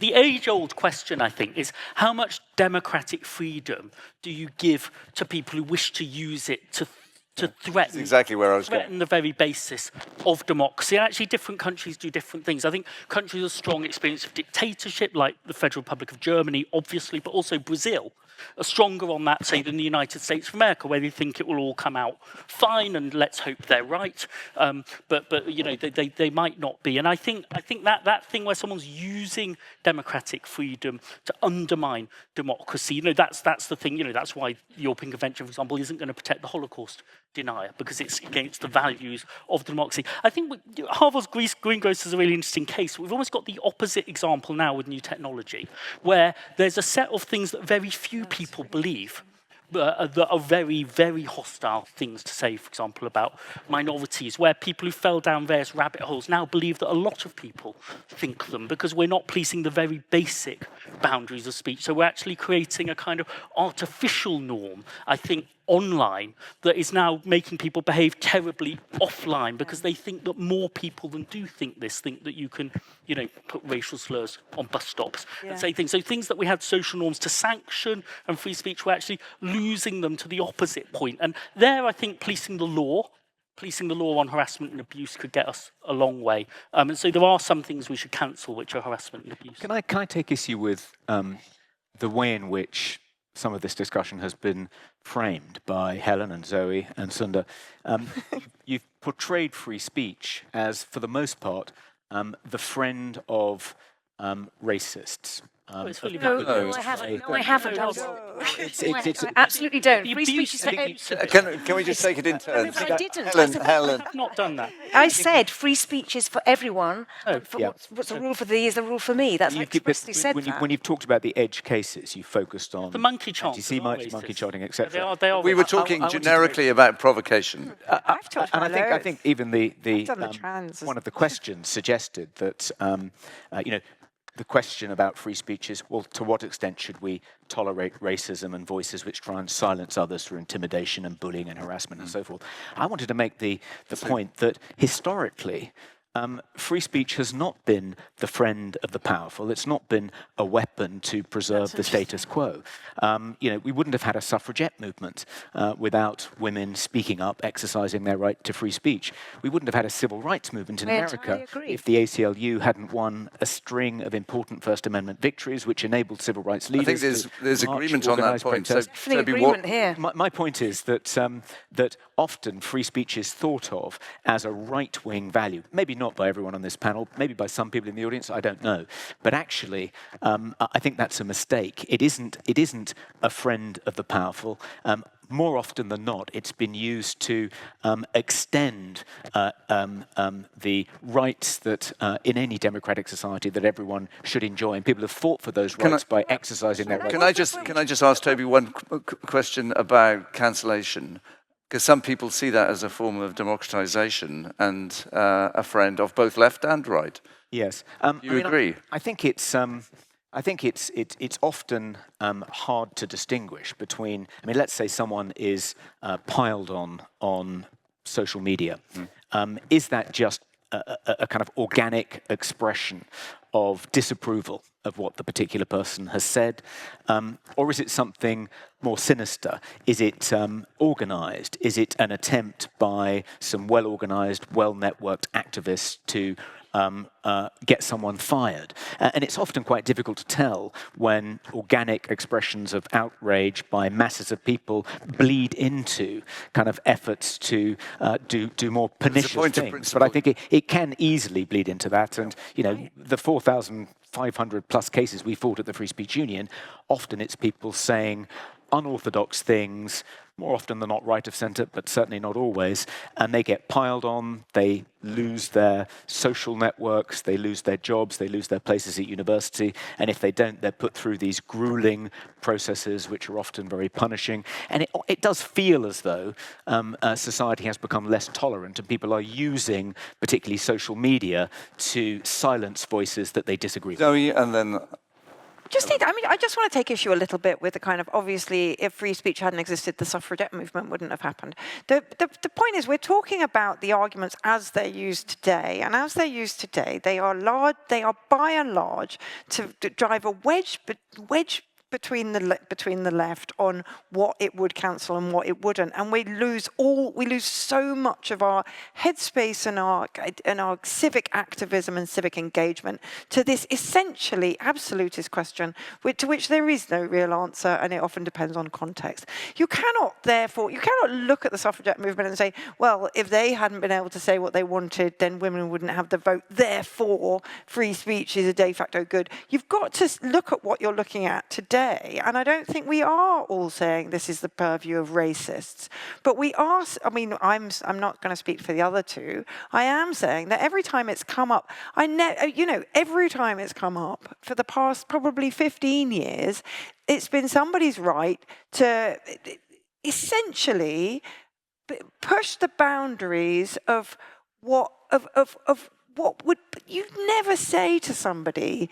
Speaker 3: age-old question, I think, is how much democratic freedom do you give to people who wish to use it to threaten? That's
Speaker 2: exactly where I was going.
Speaker 3: Threaten the very basis of democracy. And actually, different countries do different things. I think countries with a strong experience of dictatorship, like the Federal Republic of Germany, obviously, but also Brazil, are stronger on that, say, than the United States of America, where they think it will all come out fine, and let's hope they're right. But you know, they might not be. And I think that thing where someone's using democratic freedom to undermine democracy, you know, that's the thing. You know, that's why the European Convention, for example, isn't going to protect the Holocaust denier, because it's against the values of democracy. I think Harvard's greengrocer is a really interesting case. We've almost got the opposite example now with new technology, where there's a set of things that very few people believe that are very, very hostile things to say, for example, about minorities, where people who fell down various rabbit holes now believe that a lot of people think them, because we're not policing the very basic boundaries of speech. So we're actually creating a kind of artificial norm, I think, online, that is now making people behave terribly offline, because they think that more people than do think this think that you can, you know, put racial slurs on bus stops and say things. So things that we had social norms to sanction and free speech, we're actually losing them to the opposite point. And there, I think, policing the law on harassment and abuse could get us a long way. And so there are some things we should cancel, which are harassment and abuse.
Speaker 6: Can I take issue with the way in which some of this discussion has been framed by Helen and Zoe and Sunder? You've portrayed free speech as, for the most part, the friend of racists.
Speaker 4: No, I haven't. No, I haven't. I absolutely don't. Free speech is for everyone.
Speaker 2: Can we just take it in turns?
Speaker 4: I didn't.
Speaker 2: Helen.
Speaker 3: I've not done that.
Speaker 4: I said free speech is for everyone. What's the rule for thee is the rule for me. That's expressly said that.
Speaker 6: When you've talked about the edge cases, you focused on
Speaker 3: the monkey charting,
Speaker 6: monkey charting, etc.
Speaker 2: We were talking generically about provocation.
Speaker 6: I think even the one of the questions suggested that you know, the question about free speech is, well, to what extent should we tolerate racism and voices which try and silence others through intimidation and bullying and harassment and so forth? I wanted to make the point that historically, free speech has not been the friend of the powerful. It's not been a weapon to preserve the status quo. You know, we wouldn't have had a suffragette movement without women speaking up, exercising their right to free speech. We wouldn't have had a civil rights movement in America if the ACLU hadn't won a string of important First Amendment victories, which enabled civil rights leaders.
Speaker 2: I think there's agreement on that point.
Speaker 4: So, agreement here.
Speaker 6: My point is that that often free speech is thought of as a right-wing value. Maybe not by everyone on this panel, maybe by some people in the audience, I don't know. But actually, I think that's a mistake. It isn't a friend of the powerful. More often than not, it's been used to extend the rights that in any democratic society that everyone should enjoy, and people have fought for those rights by exercising their rights.
Speaker 2: Can I just ask Toby one question about cancellation? Because some people see that as a form of democratization and a friend of both left and right.
Speaker 6: Yes.
Speaker 2: You agree?
Speaker 6: I think it's often hard to distinguish between. I mean, let's say someone is piled on social media. Is that just a kind of organic expression of disapproval of what the particular person has said? Or is it something more sinister? Is it organized? Is it an attempt by some well-organized, well-networked activists to get someone fired? And it's often quite difficult to tell when organic expressions of outrage by masses of people bleed into kind of efforts to do more pernicious things. But I think it can easily bleed into that. And, you know, the 4,500 plus cases we fought at the Free Speech Union, often it's people saying, unorthodox things, more often than not right of centre, but certainly not always, and they get piled on, they lose their social networks, they lose their jobs, they lose their places at university, and if they don't, they're put through these grueling processes which are often very punishing. And it does feel as though society has become less tolerant and people are using particularly social media to silence voices that they disagree with.
Speaker 2: Zoe, and then...
Speaker 5: I just want to take issue a little bit with the kind of, obviously, if free speech hadn't existed, the suffragette movement wouldn't have happened. The point is, we're talking about the arguments as they're used today, and as they're used today, they are by and large to drive a wedge between the left on what it would cancel and what it wouldn't, and we lose so much of our headspace and our civic activism and civic engagement to this essentially absolutist question, to which there is no real answer, and it often depends on context. You cannot look at the suffragette movement and say, well, if they hadn't been able to say what they wanted, then women wouldn't have the vote. Therefore, free speech is a de facto good. You've got to look at what you're looking at today. And I don't think we are all saying this is the purview of racists, but we are. I mean, I'm not going to speak for the other two. I am saying that every time it's come up, every time it's come up for the past probably 15 years, it's been somebody's right to essentially push the boundaries of what would you'd never say to somebody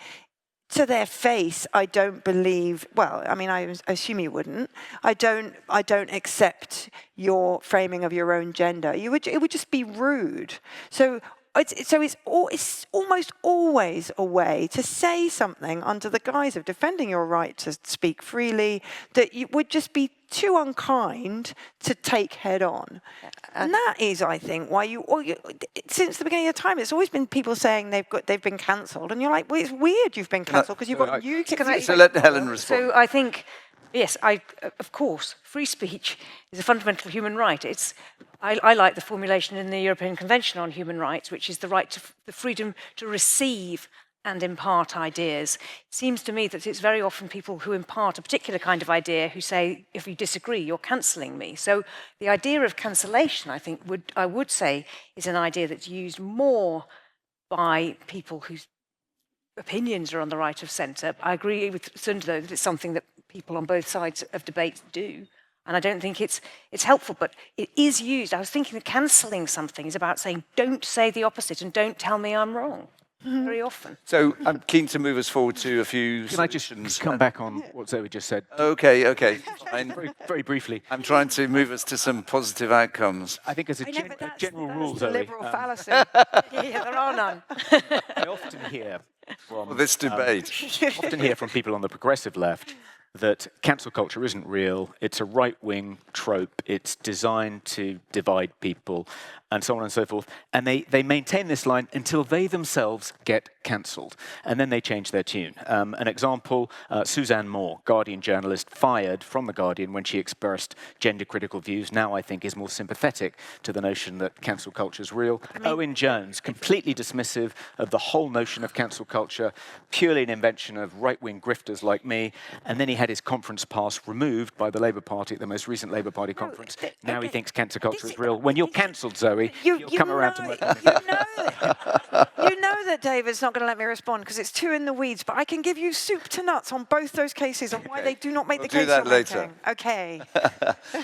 Speaker 5: to their face, I don't believe, well, I mean, I assume you wouldn't. I don't accept your framing of your own gender. It would just be rude. So it's almost always a way to say something under the guise of defending your right to speak freely that you would just be too unkind to take head on. And that is, I think, why since the beginning of time, it's always been people saying they've been cancelled, and you're like, well, it's weird you've been cancelled because you've got UK.
Speaker 2: So let Helen respond.
Speaker 4: So I think, yes, of course, free speech is a fundamental human right. I like the formulation in the European Convention on Human Rights, which is the freedom to receive and impart ideas. It seems to me that it's very often people who impart a particular kind of idea who say, if you disagree, you're cancelling me. So the idea of cancellation, I think, I would say, is an idea that's used more by people whose opinions are on the right of centre. I agree with Sunder, though, that it's something that people on both sides of debate do. And I don't think it's helpful, but it is used. I was thinking that cancelling something is about saying, don't say the opposite and don't tell me I'm wrong. Very often.
Speaker 2: So I'm keen to move us forward to a few
Speaker 6: Can I just come back on what Zoe just said?
Speaker 2: Okay. Fine.
Speaker 6: Very briefly.
Speaker 2: I'm trying to move us to some positive outcomes.
Speaker 6: I think as a general rule, Zoe...
Speaker 5: liberal fallacy.
Speaker 4: Yeah, there are none.
Speaker 6: I often hear from...
Speaker 2: this debate.
Speaker 6: Often hear from people on the progressive left that cancel culture isn't real, it's a right-wing trope, it's designed to divide people, and so on and so forth. And they maintain this line until they themselves get cancelled. And then they change their tune. An example, Suzanne Moore, Guardian journalist, fired from The Guardian when she expressed gender-critical views, now I think is more sympathetic to the notion that cancel culture is real. Owen Jones, completely dismissive of the whole notion of cancel culture, purely an invention of right-wing grifters like me, and then he had his conference pass removed by the Labour Party at the most recent Labour Party conference. Now he thinks cancel culture is real. When you're cancelled, Zoe, you'll come around to my...
Speaker 5: You know that David's not going to let me respond because it's too in the weeds, but I can give you soup to nuts on both those cases and why they do not make the case.
Speaker 2: We'll do that later.
Speaker 5: Okay.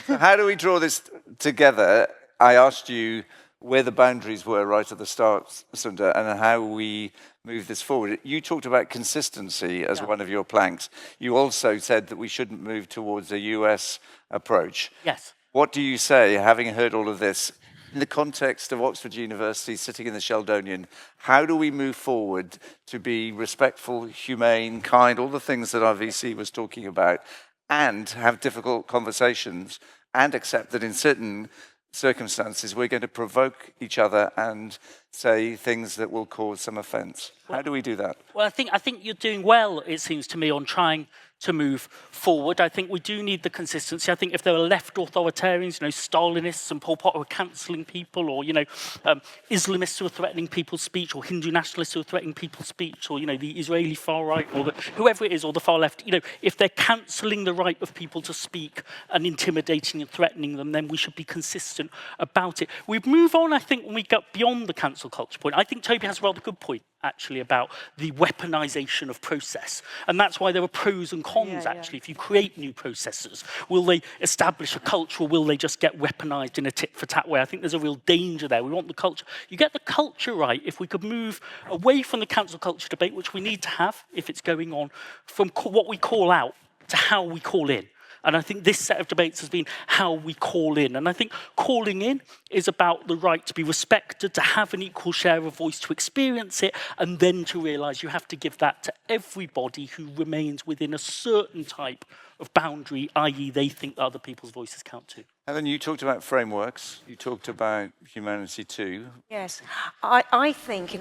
Speaker 2: So how do we draw this together? I asked you where the boundaries were right at the start, Sunder, and how we move this forward. You talked about consistency as one of your planks. You also said that we shouldn't move towards a US approach.
Speaker 3: Yes.
Speaker 2: What do you say, having heard all of this, in the context of Oxford University sitting in the Sheldonian, how do we move forward to be respectful, humane, kind, all the things that our VC was talking about, and have difficult conversations and accept that in certain circumstances we're going to provoke each other and say things that will cause some offence. How do we do that?
Speaker 3: Well, I think you're doing well, it seems to me, on trying to move forward. I think we do need the consistency. I think if there are left authoritarians, Stalinists and Pol Pot who are cancelling people, or, Islamists who are threatening people's speech, or Hindu nationalists who are threatening people's speech, or, the Israeli far right, or whoever it is, or the far left, if they're cancelling the right of people to speak and intimidating and threatening them, then we should be consistent about it. We move on, I think, when we get beyond the cancel culture point. I think Toby has a rather good point, actually, about the weaponisation of process. And that's why there are pros and cons, actually. If you create new processes, will they establish a culture, or will they just get weaponised in a tit-for-tat way? I think there's a real danger there. We want the culture. You get the culture right if we could move away from the cancel culture debate, which we need to have if it's going on, from what we call out to how we call in. And I think this set of debates has been how we call in. And I think calling in is about the right to be respected, to have an equal share of voice, to experience it, and then to realise you have to give that to everybody who remains within a certain type of boundary, i.e. they think that other people's voices count too.
Speaker 2: Helen, you talked about frameworks. You talked about humanity too.
Speaker 4: Yes. I think,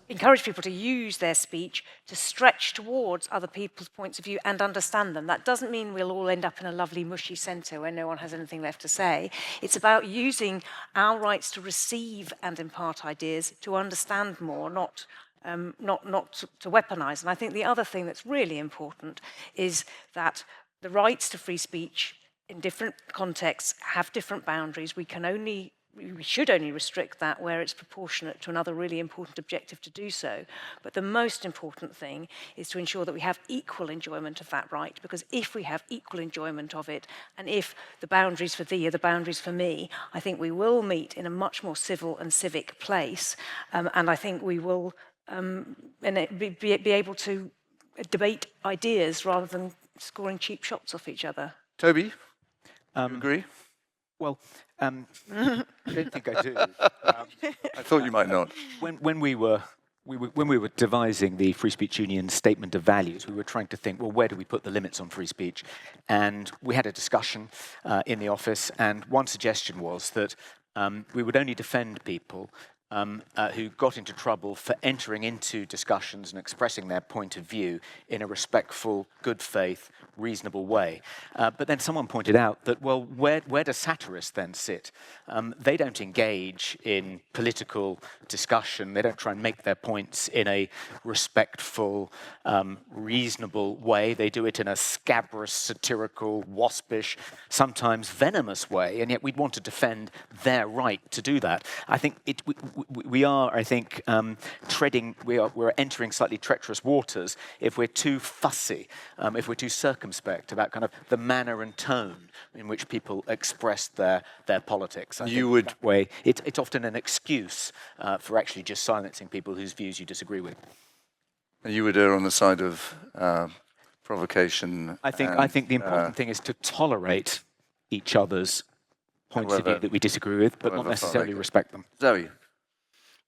Speaker 4: encourage people to use their speech to stretch towards other people's points of view and understand them. That doesn't mean we'll all end up in a lovely mushy centre where no one has anything left to say. It's about using our rights to receive and impart ideas to understand more, not to weaponise. And I think the other thing that's really important is that the rights to free speech in different contexts have different boundaries. We should only restrict that where it's proportionate to another really important objective to do so. But the most important thing is to ensure that we have equal enjoyment of that right, because if we have equal enjoyment of it, and if the boundaries for thee are the boundaries for me, I think we will meet in a much more civil and civic place, and I think we will be able to debate ideas rather than scoring cheap shots off each other.
Speaker 2: Toby, you agree?
Speaker 6: Well, I don't think I do.
Speaker 2: I thought you might not.
Speaker 6: When we were devising the Free Speech Union Statement of Values, we were trying to think, well, where do we put the limits on free speech? And we had a discussion in the office, and one suggestion was that we would only defend people who got into trouble for entering into discussions and expressing their point of view in a respectful, good faith, reasonable way. But then someone pointed out that, well, where do satirists then sit? They don't engage in political discussion. They don't try and make their points in a respectful, reasonable way. They do it in a scabrous, satirical, waspish, sometimes venomous way, and yet we'd want to defend their right to do that. I think we are we're entering slightly treacherous waters if we're too fussy, if we're too circumspect about kind of the manner and tone in which people express their politics. That way, it's often an excuse for actually just silencing people whose views you disagree with.
Speaker 2: You would err on the side of provocation.
Speaker 6: I think the important thing is to tolerate each other's points of view that we disagree with, but not necessarily respect them.
Speaker 2: Zoe.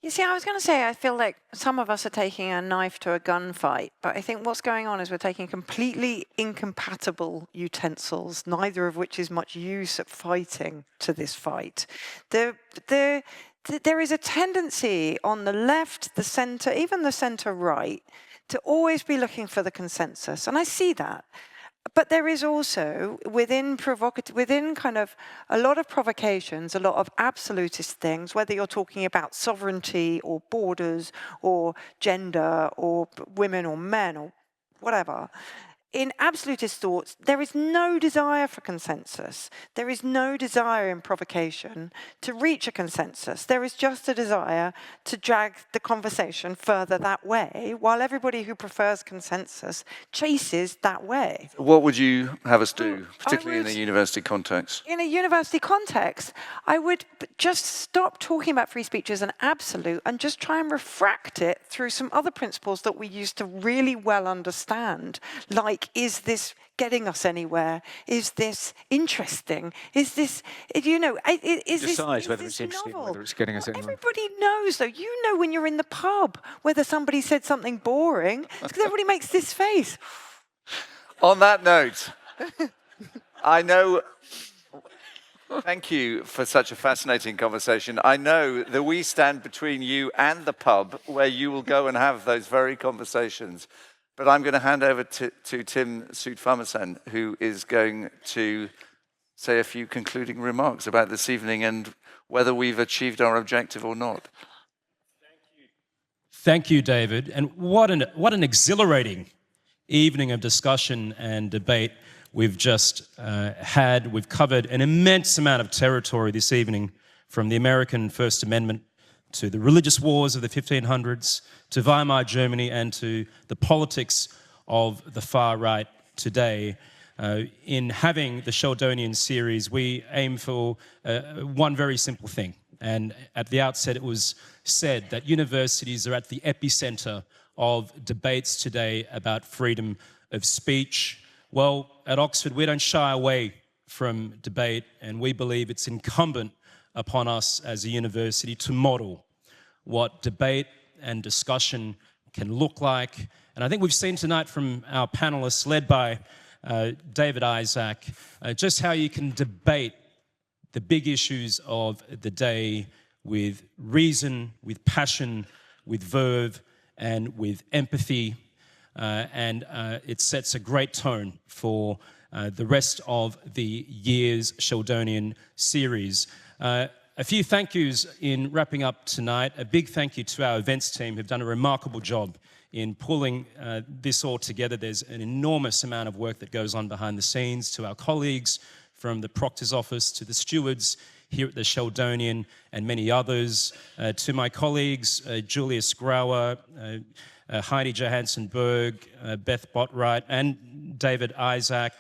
Speaker 5: You see, I was going to say, I feel like some of us are taking a knife to a gunfight, but I think what's going on is we're taking completely incompatible utensils, neither of which is much use at fighting to this fight. There is a tendency on the left, the centre, even the centre-right, to always be looking for the consensus, and I see that. But there is also, within kind of a lot of provocations, a lot of absolutist things, whether you're talking about sovereignty or borders or gender or women or men or whatever, in absolutist thoughts, there is no desire for consensus. There is no desire in provocation to reach a consensus. There is just a desire to drag the conversation further that way, while everybody who prefers consensus chases that way.
Speaker 2: What would you have us do, particularly in a university context?
Speaker 5: In a university context, I would just stop talking about free speech as an absolute and just try and refract it through some other principles that we used to really well understand, like, is this getting us anywhere? Is this interesting? Is this, is
Speaker 6: Decide whether it's interesting,
Speaker 5: novel?
Speaker 6: whether it's getting us anywhere.
Speaker 5: Everybody knows, though. You know when you're in the pub whether somebody said something boring, because everybody makes this face.
Speaker 2: On that note, I know Thank you for such a fascinating conversation. I know that we stand between you and the pub where you will go and have those very conversations. But I'm going to hand over to Tim Soutphommasane, who is going to say a few concluding remarks about this evening and whether we've achieved our objective or not.
Speaker 11: Thank you, David. And what an exhilarating evening of discussion and debate we've just had. We've covered an immense amount of territory this evening, from the American First Amendment to the religious wars of the 1500s, to Weimar Germany, and to the politics of the far right today. In having the Sheldonian series, we aim for one very simple thing. And at the outset, it was said that universities are at the epicenter of debates today about freedom of speech. Well, at Oxford, we don't shy away from debate, and we believe it's incumbent upon us as a university to model what debate and discussion can look like. And I think we've seen tonight from our panelists, led by David Isaac, just how you can debate the big issues of the day with reason, with passion, with verve, and with empathy. It sets a great tone for the rest of the year's Sheldonian series. A few thank yous in wrapping up tonight. A big thank you to our events team who've done a remarkable job in pulling this all together. There's an enormous amount of work that goes on behind the scenes. To our colleagues from the Proctor's office, to the stewards here at the Sheldonian and many others, to my colleagues, Julius Grauer, Heidi Johansson-Berg, Beth Botwright, and David Isaac.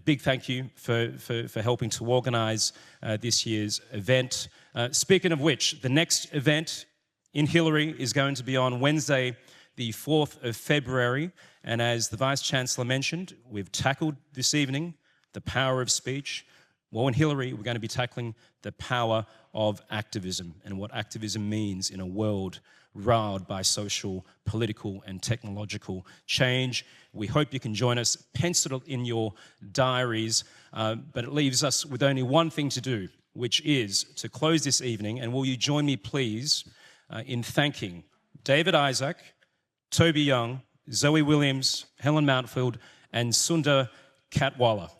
Speaker 11: Big thank you for helping to organise this year's event. Speaking of which, the next event in Hillary is going to be on Wednesday, the 4th of February. And as the Vice-Chancellor mentioned, we've tackled this evening the power of speech. Well, in Hillary, we're going to be tackling the power of activism and what activism means in a world riled by social, political, and technological change. We hope you can join us. Pencil it in your diaries, but it leaves us with only one thing to do, which is to close this evening. And will you join me, please, in thanking David Isaac, Toby Young, Zoe Williams, Helen Mountfield, and Sunder Katwala.